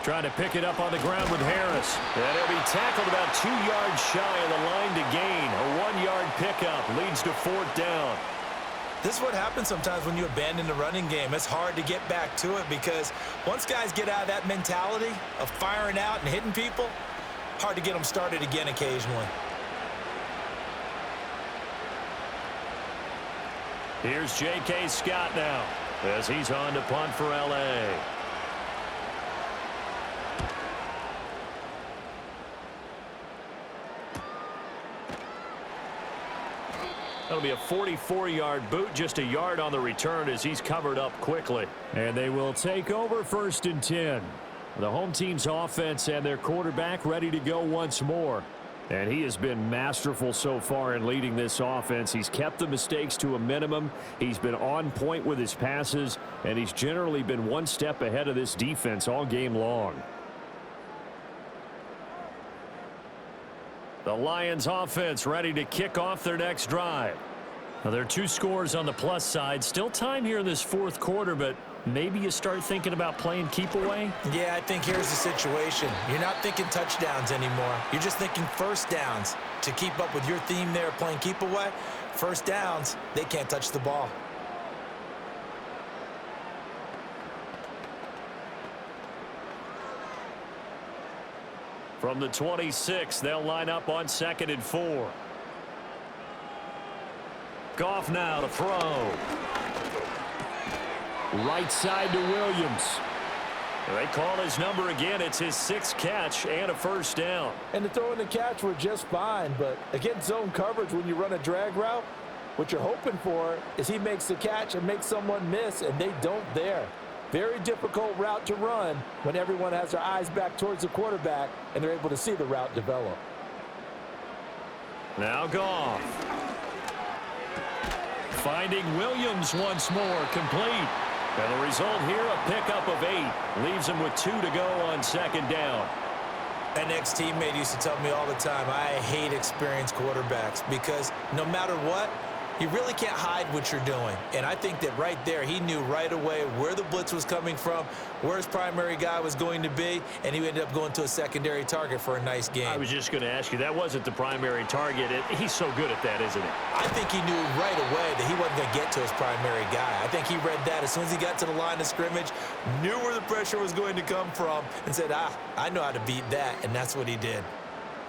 Trying to pick it up on the ground with Harris. And he'll be tackled about 2 yards shy of the line to gain. A 1-yard pickup leads to 4th down. This is what happens sometimes when you abandon the running game. It's hard to get back to it because once guys get out of that mentality of firing out and hitting people, hard to get them started again occasionally. Here's J.K. Scott now as he's on to punt for L.A. That'll be a 44-yard boot, just a yard on the return as he's covered up quickly. And they will take over 1st and 10. The home team's offense and their quarterback ready to go once more. And he has been masterful so far in leading this offense. He's kept the mistakes to a minimum. He's been on point with his passes, and he's generally been one step ahead of this defense all game long. The Lions offense ready to kick off their next drive. Now, there are 2 scores on the plus side. Still time here in this 4th quarter, but maybe you start thinking about playing keep away? Yeah, I think here's the situation. You're not thinking touchdowns anymore. You're just thinking first downs. To keep up with your theme there playing keep away, first downs, they can't touch the ball. From the 26, they'll line up on 2nd and 4. Goff now to throw. Right side to Williams. They call his number again. It's his 6th catch and a first down. And the throw and the catch were just fine, but against zone coverage when you run a drag route, what you're hoping for is he makes the catch and makes someone miss, and they don't there. Very difficult route to run when everyone has their eyes back towards the quarterback and they're able to see the route develop. Now Goff. Finding Williams once more, complete. And the result here, a pickup of 8. Leaves him with 2 to go on 2nd down. An ex-teammate used to tell me all the time, I hate experienced quarterbacks because no matter what, You really can't hide what you're doing. And I think that right there, he knew right away where the blitz was coming from, where his primary guy was going to be, and he ended up going to a secondary target for a nice game. I was just going to ask you, that wasn't the primary target. He's so good at that, isn't he? I think he knew right away that he wasn't going to get to his primary guy. I think he read that as soon as he got to the line of scrimmage, knew where the pressure was going to come from, and said, I know how to beat that, and that's what he did.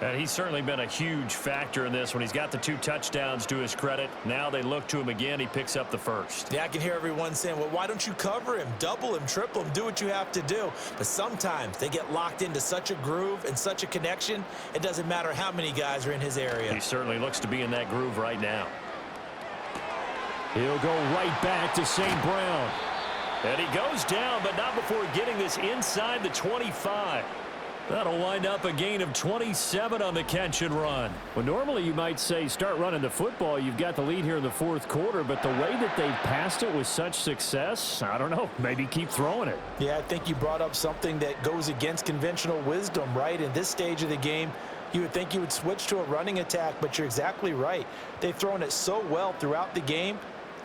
And he's certainly been a huge factor in this when he's got the 2 touchdowns to his credit. Now they look to him again. He picks up the first. Yeah, I can hear everyone saying, well, why don't you cover him, double him, triple him, do what you have to do. But sometimes they get locked into such a groove and such a connection, it doesn't matter how many guys are in his area. He certainly looks to be in that groove right now. He'll go right back to St. Brown. And he goes down, but not before getting this inside the 25. That'll wind up a gain of 27 on the catch and run. Well, normally you might say start running the football. You've got the lead here in the 4th quarter, but the way that they've passed it with such success, I don't know, maybe keep throwing it. Yeah, I think you brought up something that goes against conventional wisdom, right? In this stage of the game, you would think you would switch to a running attack, but you're exactly right. They've thrown it so well throughout the game,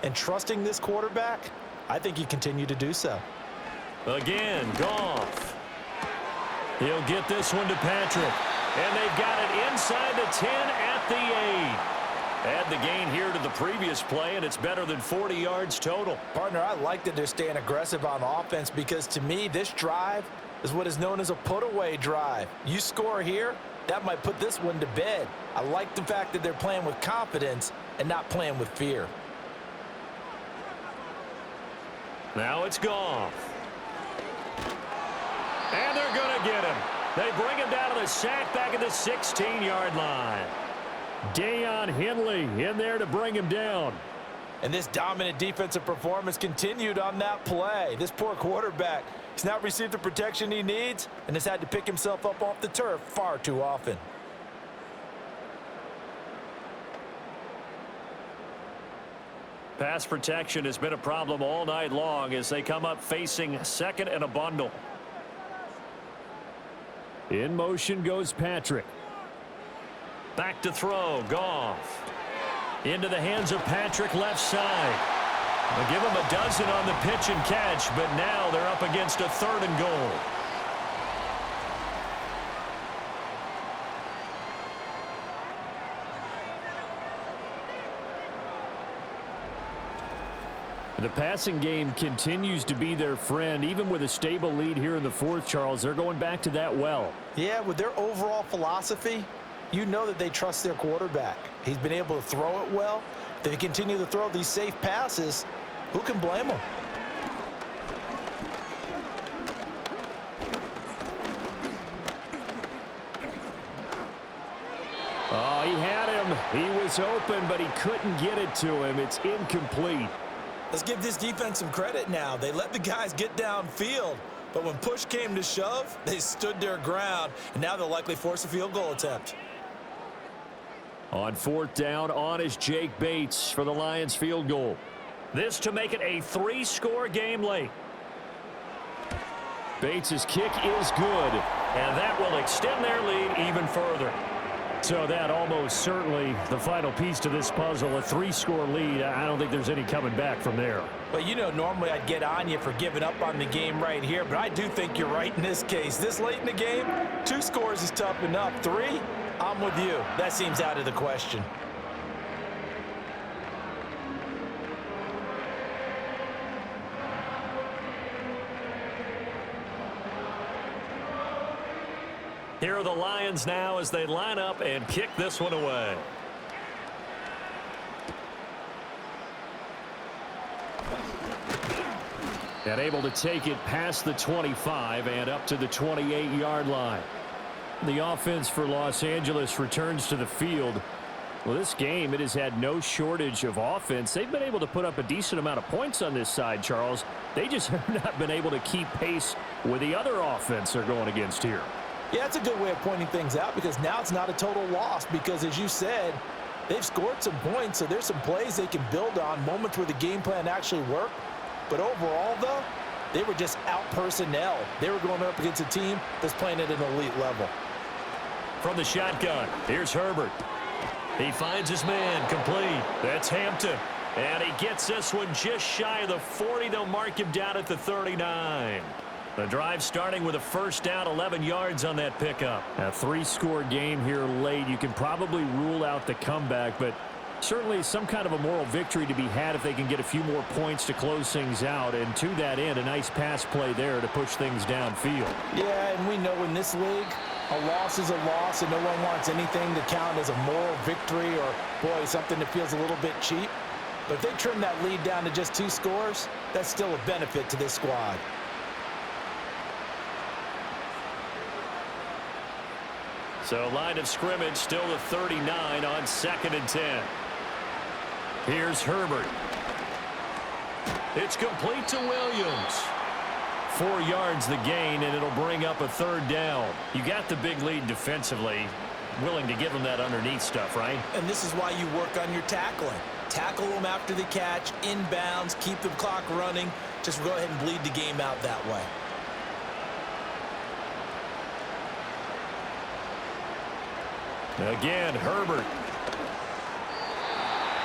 and trusting this quarterback, I think you continue to do so. Again, Goff. He'll get this one to Patrick. And they've got it inside the 10 at the 8. Add the gain here to the previous play, and it's better than 40 yards total. Partner, I like that they're staying aggressive on offense because, to me, this drive is what is known as a put-away drive. You score here, that might put this one to bed. I like the fact that they're playing with confidence and not playing with fear. Now it's Goff. And they're going to get him. They bring him down to the sack back at the 16-yard line. Deion Henley in there to bring him down. And this dominant defensive performance continued on that play. This poor quarterback has not received the protection he needs and has had to pick himself up off the turf far too often. Pass protection has been a problem all night long as they come up facing 2nd and a bundle. In motion goes Patrick. Back to throw, Goff. Into the hands of Patrick left side. They'll give him a dozen on the pitch and catch, but now they're up against a 3rd and goal. The passing game continues to be their friend. Even with a stable lead here in the 4th, Charles, they're going back to that well. Yeah, with their overall philosophy, you know that they trust their quarterback. He's been able to throw it well. If they continue to throw these safe passes, who can blame them? Oh, he had him. He was open, but he couldn't get it to him. It's incomplete. Let's give this defense some credit now. They let the guys get downfield, but when push came to shove, they stood their ground, and now they'll likely force a field goal attempt. On 4th down, on is Jake Bates for the Lions field goal. This to make it a 3-score game late. Bates' kick is good. And that will extend their lead even further. So that almost certainly the final piece to this puzzle, a 3-score lead. I don't think there's any coming back from there. Well, you know, normally I'd get on you for giving up on the game right here, but I do think you're right in this case. This late in the game, 2 scores is tough enough. 3, I'm with you. That seems out of the question. Here are the Lions now as they line up and kick this one away. And able to take it past the 25 and up to the 28-yard line. The offense for Los Angeles returns to the field. Well, this game, it has had no shortage of offense. They've been able to put up a decent amount of points on this side, Charles. They just have not been able to keep pace with the other offense they're going against here. Yeah, that's a good way of pointing things out because now it's not a total loss because, as you said, they've scored some points, so there's some plays they can build on, moments where the game plan actually worked. But overall, though, they were just out-personnel. They were going up against a team that's playing at an elite level. From the shotgun, here's Herbert. He finds his man, complete. That's Hampton. And he gets this one just shy of the 40. They'll mark him down at the 39. The drive starting with a first down, 11 yards on that pickup. A 3-score game here late. You can probably rule out the comeback, but certainly some kind of a moral victory to be had if they can get a few more points to close things out. And to that end, a nice pass play there to push things downfield. Yeah, and we know in this league, a loss is a loss, and no one wants anything to count as a moral victory or, boy, something that feels a little bit cheap. But if they trim that lead down to just 2 scores, that's still a benefit to this squad. So line of scrimmage still the 39 on 2nd and 10. Here's Herbert. It's complete to Williams. 4 yards the gain, and it'll bring up a 3rd down. You got the big lead defensively. Willing to give them that underneath stuff, right? And this is why you work on your tackling. Tackle them after the catch, inbounds, keep the clock running. Just go ahead and bleed the game out that way. Again, Herbert.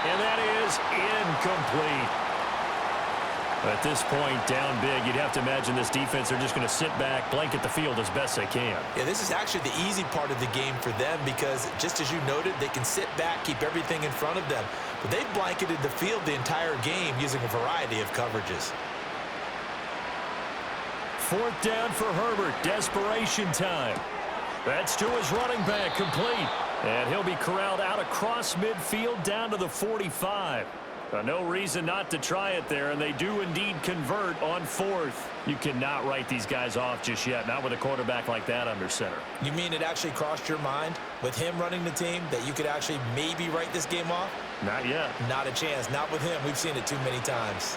And that is incomplete. At this point, down big, you'd have to imagine this defense, they're just going to sit back, blanket the field as best they can. Yeah, this is actually the easy part of the game for them because, just as you noted, they can sit back, keep everything in front of them. But they've blanketed the field the entire game using a variety of coverages. 4th down for Herbert. Desperation time. That's to his running back, complete. And he'll be corralled out across midfield down to the 45. No reason not to try it there, and they do indeed convert on 4th. You cannot write these guys off just yet, not with a quarterback like that under center. You mean it actually crossed your mind with him running the team that you could actually maybe write this game off? Not yet. Not a chance. Not with him. We've seen it too many times.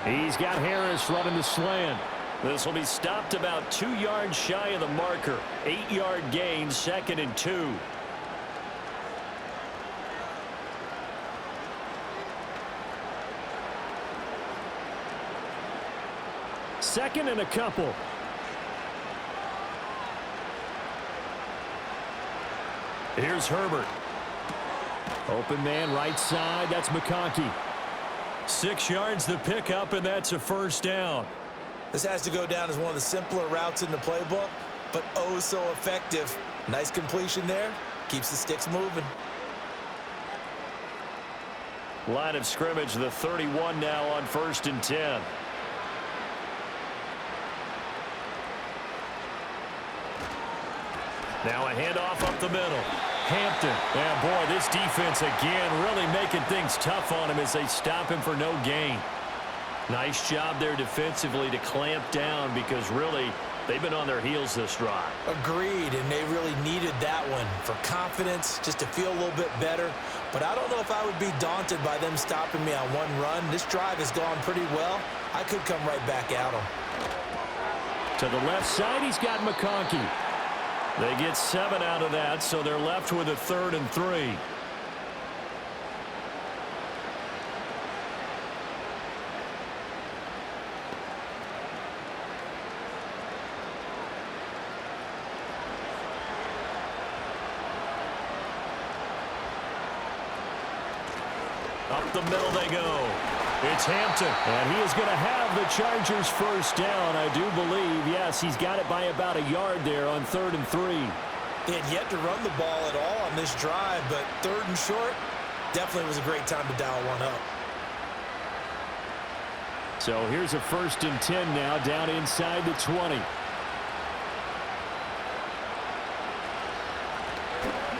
He's got Harris running the slant. This will be stopped about 2 yards shy of the marker. 8-yard gain, 2nd and 2. Second and a couple. Here's Herbert. Open man right side. That's McConkey. 6 yards the pickup, and that's a 1st down. This has to go down as one of the simpler routes in the playbook, but oh so effective. Nice completion there. Keeps the sticks moving. Line of scrimmage, the 31 now on 1st and 10. Now a handoff up the middle. Hampton. And boy, this defense again really making things tough on him as they stop him for no gain. Nice job there defensively to clamp down because really they've been on their heels this drive. Agreed, and they really needed that one for confidence, just to feel a little bit better. But I don't know if I would be daunted by them stopping me on one run. This drive has gone pretty well. I could come right back at them. To the left side, he's got McConkey. They get 7 out of that, so they're left with a 3rd and 3. Up the middle they go. It's Hampton. And he is going to have the Chargers 1st down, I do believe. Yes, he's got it by about a yard there on 3rd and 3. They had yet to run the ball at all on this drive, but 3rd and short definitely was a great time to dial one up. So here's a 1st and 10 now down inside the 20.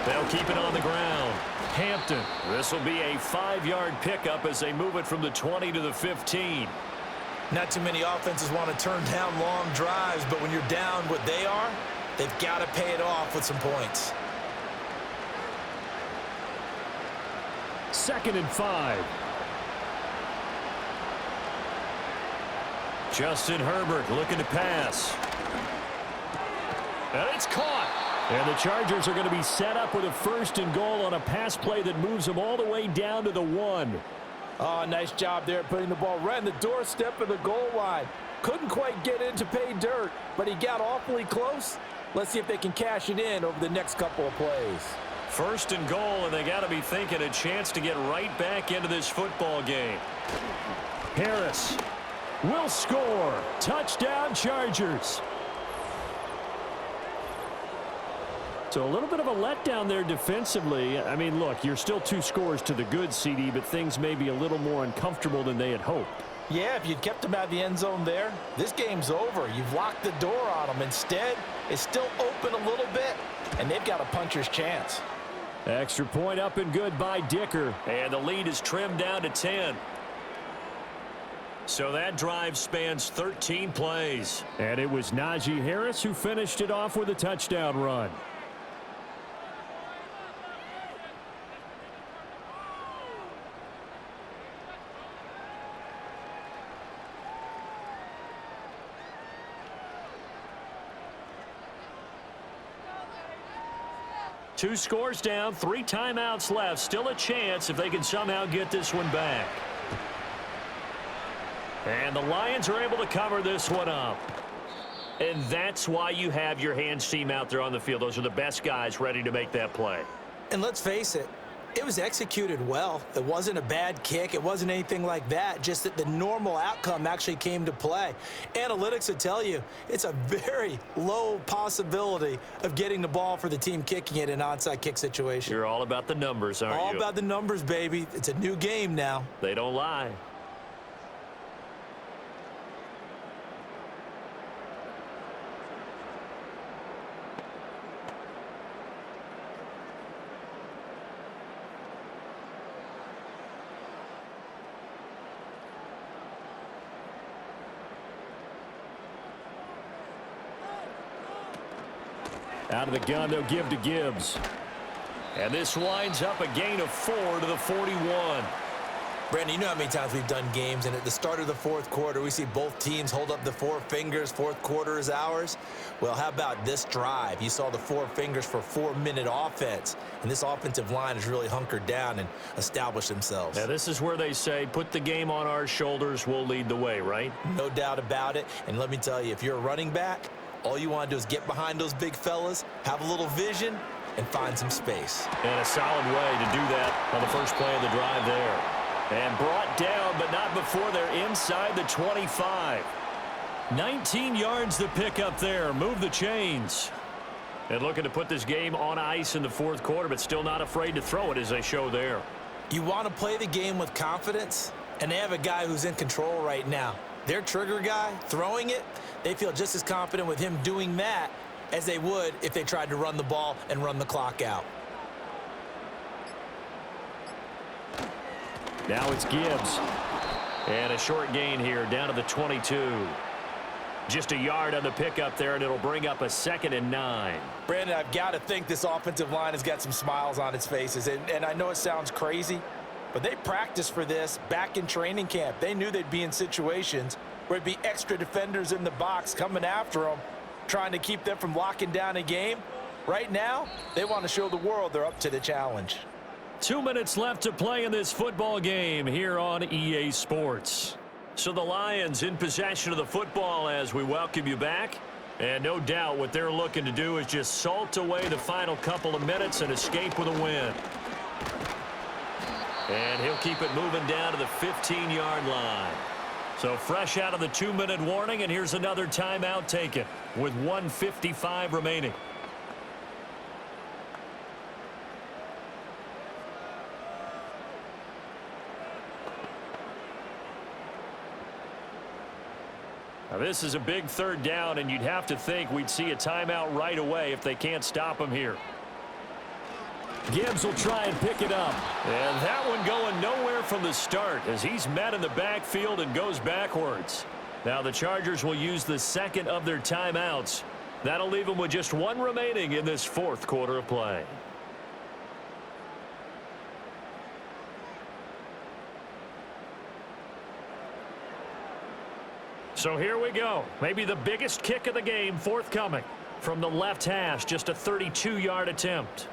They'll keep it on the ground. Hampton. This will be a 5-yard pickup as they move it from the 20 to the 15. Not too many offenses want to turn down long drives, but when you're down what they are, they've got to pay it off with some points. 2nd and 5. Justin Herbert looking to pass. And it's caught. And the Chargers are going to be set up with a 1st and goal on a pass play that moves them all the way down to the 1. Oh, nice job there putting the ball right in the doorstep of the goal line. Couldn't quite get in to pay dirt, but he got awfully close. Let's see if they can cash it in over the next couple of plays. First and goal, and they got to be thinking a chance to get right back into this football game. Harris will score. Touchdown, Chargers. So a little bit of a letdown there defensively. I mean, look, you're still 2 scores to the good, CD, but things may be a little more uncomfortable than they had hoped. Yeah, if you'd kept them out of the end zone there, this game's over. You've locked the door on them. Instead, it's still open a little bit, and they've got a puncher's chance. Extra point up and good by Dicker. And the lead is trimmed down to 10. So that drive spans 13 plays. And it was Najee Harris who finished it off with a touchdown run. Two scores down, 3 timeouts left. Still a chance if they can somehow get this one back. And the Lions are able to cover this one up. And that's why you have your hands team out there on the field. Those are the best guys ready to make that play. And let's face it, it was executed well. It wasn't a bad kick. It wasn't anything like that. Just that the normal outcome actually came to play. Analytics would tell you it's a very low possibility of getting the ball for the team kicking it in an onside kick situation. You're all about the numbers, aren't you? All about the numbers, baby. It's a new game now. They don't lie. Out of the gun, they'll give to Gibbs. And this winds up a gain of 4 to the 41. Brandon, you know how many times we've done games, and at the start of the fourth quarter, we see both teams hold up the 4 fingers, fourth quarter is ours. Well, how about this drive? You saw the 4 fingers for 4-minute offense, and this offensive line has really hunkered down and established themselves. Now, this is where they say, put the game on our shoulders, we'll lead the way, right? No doubt about it, and let me tell you, if you're a running back, all you want to do is get behind those big fellas, have a little vision, and find some space. And a solid way to do that on the first play of the drive there. And brought down, but not before they're inside the 25. 19 yards to pick up there. Move the chains. And looking to put this game on ice in the fourth quarter, but still not afraid to throw it as they show there. You want to play the game with confidence, and they have a guy who's in control right now. Their trigger guy throwing it, they feel just as confident with him doing that as they would if they tried to run the ball and run the clock out. Now it's Gibbs. And a short gain here down to the 22. Just a yard on the pickup there, and it'll bring up a 2nd and 9. Brandon, I've got to think this offensive line has got some smiles on its faces. And I know it sounds crazy, but they practiced for this back in training camp. They knew they'd be in situations where it'd be extra defenders in the box coming after them, trying to keep them from locking down a game. Right now, they want to show the world they're up to the challenge. 2 minutes left to play in this football game here on EA Sports. So the Lions in possession of the football as we welcome you back. And no doubt what they're looking to do is just salt away the final couple of minutes and escape with a win. And he'll keep it moving down to the 15-yard line. So fresh out of the 2-minute warning, and here's another timeout taken with 1:55 remaining. Now this is a big 3rd down, and you'd have to think we'd see a timeout right away if they can't stop him here. Gibbs will try and pick it up. And that one going nowhere from the start as he's met in the backfield and goes backwards. Now the Chargers will use the 2nd of their timeouts. That'll leave them with just 1 remaining in this 4th quarter of play. So here we go. Maybe the biggest kick of the game forthcoming. From the left hash, just a 32-yard attempt.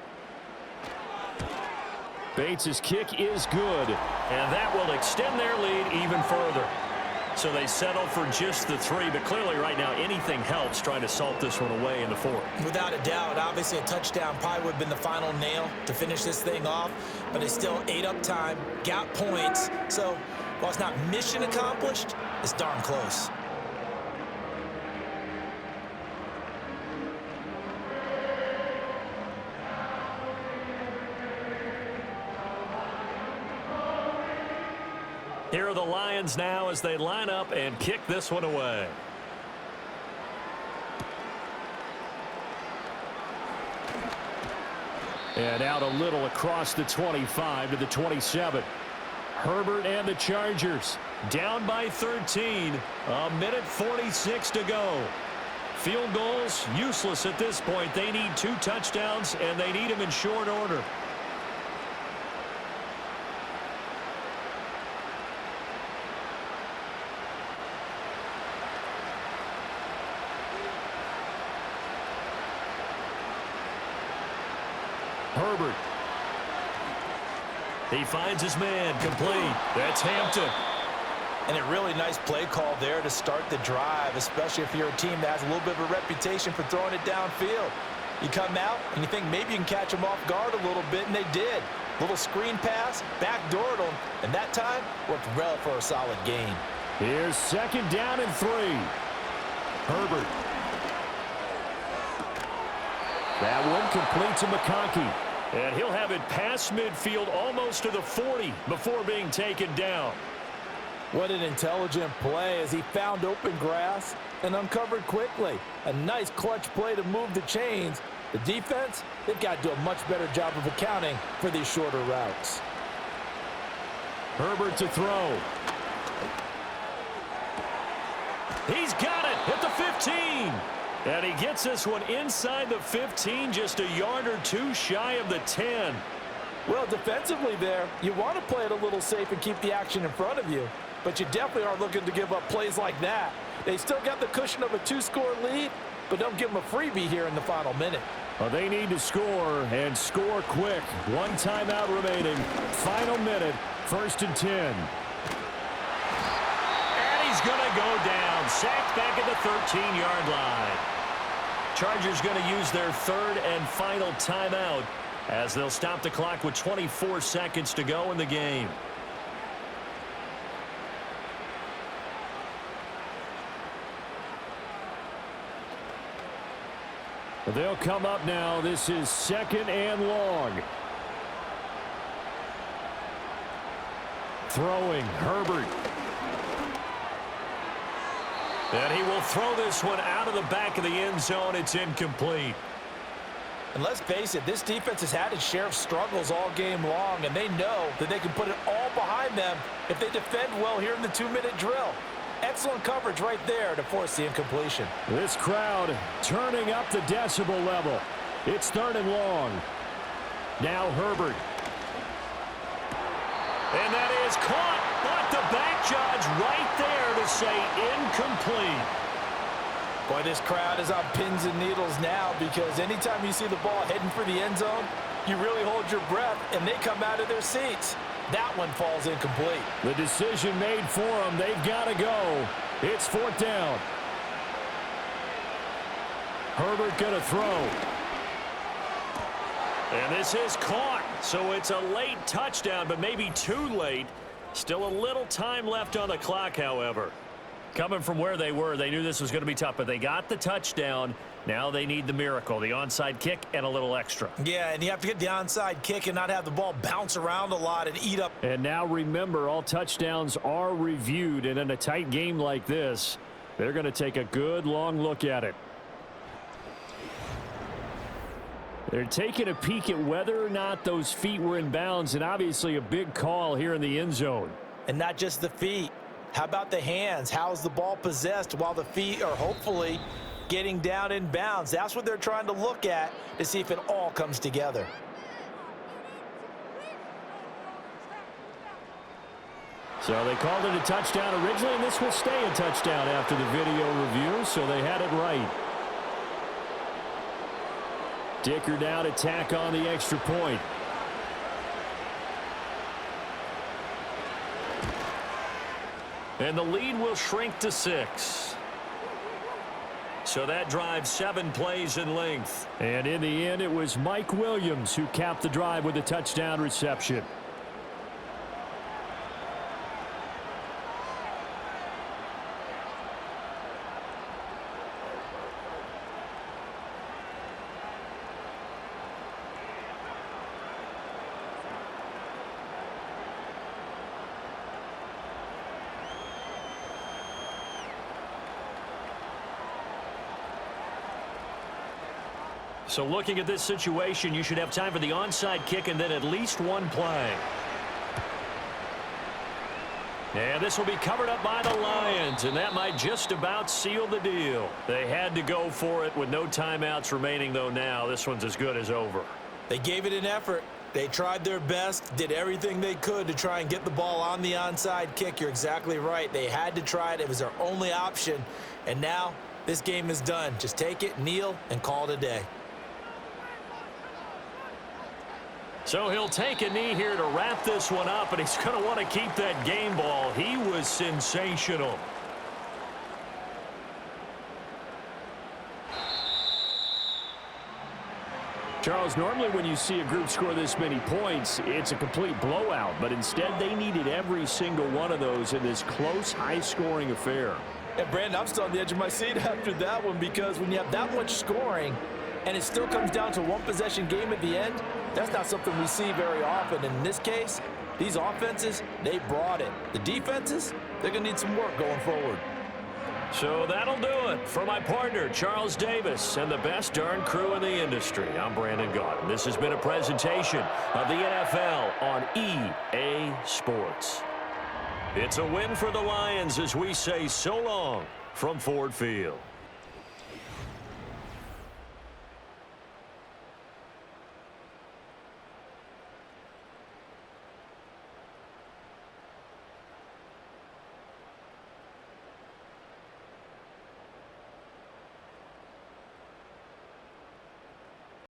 Bates' kick is good. And that will extend their lead even further. So they settle for just the 3, but clearly right now anything helps trying to salt this one away in the 4th. Without a doubt, obviously a touchdown probably would have been the final nail to finish this thing off, but they still ate up time, got points. So while it's not mission accomplished, it's darn close. Here are the Lions now as they line up and kick this one away. And out a little across the 25 to the 27. Herbert and the Chargers down by 13. A minute 46 to go. Field goals useless at this point. They need 2 touchdowns, and they need them in short order. Herbert. He finds his man, complete. That's Hampton. And a really nice play call there to start the drive, especially if you're a team that has a little bit of a reputation for throwing it downfield. You come out and you think maybe you can catch them off guard a little bit, and they did. Little screen pass, backdoored them, and that time worked well for a solid gain. Here's 2nd down and 3. Herbert. That one complete to McConkey. And he'll have it past midfield almost to the 40 before being taken down. What an intelligent play as he found open grass and uncovered quickly. A nice clutch play to move the chains. The defense, they've got to do a much better job of accounting for these shorter routes. Herbert to throw. He's got it at the 15. And he gets this one inside the 15, just a yard or 2 shy of the 10. Well, defensively there, you want to play it a little safe and keep the action in front of you. But you definitely aren't looking to give up plays like that. They still got the cushion of a 2-score lead, but don't give them a freebie here in the final minute. Well, they need to score, and score quick. 1 timeout remaining. Final minute, 1st and 10. And he's going to go down. Sacked back at the 13-yard line. Chargers going to use their 3rd and final timeout as they'll stop the clock with 24 seconds to go in the game. They'll come up now. This is 2nd and long. Throwing, Herbert. And he will throw this one out of the back of the end zone. It's incomplete. And let's face it, this defense has had its share of struggles all game long, and they know that they can put it all behind them if they defend well here in the 2-minute drill. Excellent coverage right there to force the incompletion. This crowd turning up the decibel level. It's 3rd and long. Now Herbert. And that is caught, but the back judge right there to say incomplete. Boy, this crowd is on pins and needles now because anytime you see the ball heading for the end zone, you really hold your breath, and they come out of their seats. That one falls incomplete. The decision made for them. They've got to go. It's 4th down. Herbert going to throw. And this is caught. So it's a late touchdown, but maybe too late. Still a little time left on the clock, however. Coming from where they were, they knew this was going to be tough, but they got the touchdown. Now they need the miracle, the onside kick and a little extra. Yeah, and you have to get the onside kick and not have the ball bounce around a lot and eat up. And now remember, all touchdowns are reviewed, and in a tight game like this, they're going to take a good long look at it. They're taking a peek at whether or not those feet were in bounds, and obviously a big call here in the end zone. And not just the feet. How about the hands? How's the ball possessed while the feet are hopefully getting down in bounds? That's what they're trying to look at to see if it all comes together. So they called it a touchdown originally, and this will stay a touchdown after the video review, so they had it right. Dicker down to tack on the extra point. And the lead will shrink to 6. So that drive 7 plays in length. And in the end, it was Mike Williams who capped the drive with a touchdown reception. So looking at this situation, you should have time for the onside kick and then at least one play. And this will be covered up by the Lions, and that might just about seal the deal. They had to go for it with no timeouts remaining, though now this one's as good as over. They gave it an effort. They tried their best, did everything they could to try and get the ball on the onside kick. You're exactly right. They had to try it. It was their only option. And now this game is done. Just take it, kneel, and call it a day. So he'll take a knee here to wrap this one up, and he's going to want to keep that game ball. He was sensational. Charles, normally when you see a group score this many points, it's a complete blowout. But instead, they needed every single one of those in this close, high-scoring affair. And, Brandon, I'm still on the edge of my seat after that one, because when you have that much scoring and it still comes down to one possession game at the end, that's not something we see very often. In this case, these offenses, they brought it. The defenses, they're going to need some work going forward. So that'll do it for my partner, Charles Davis, and the best darn crew in the industry. I'm Brandon Gaudin. This has been a presentation of the NFL on EA Sports. It's a win for the Lions as we say so long from Ford Field.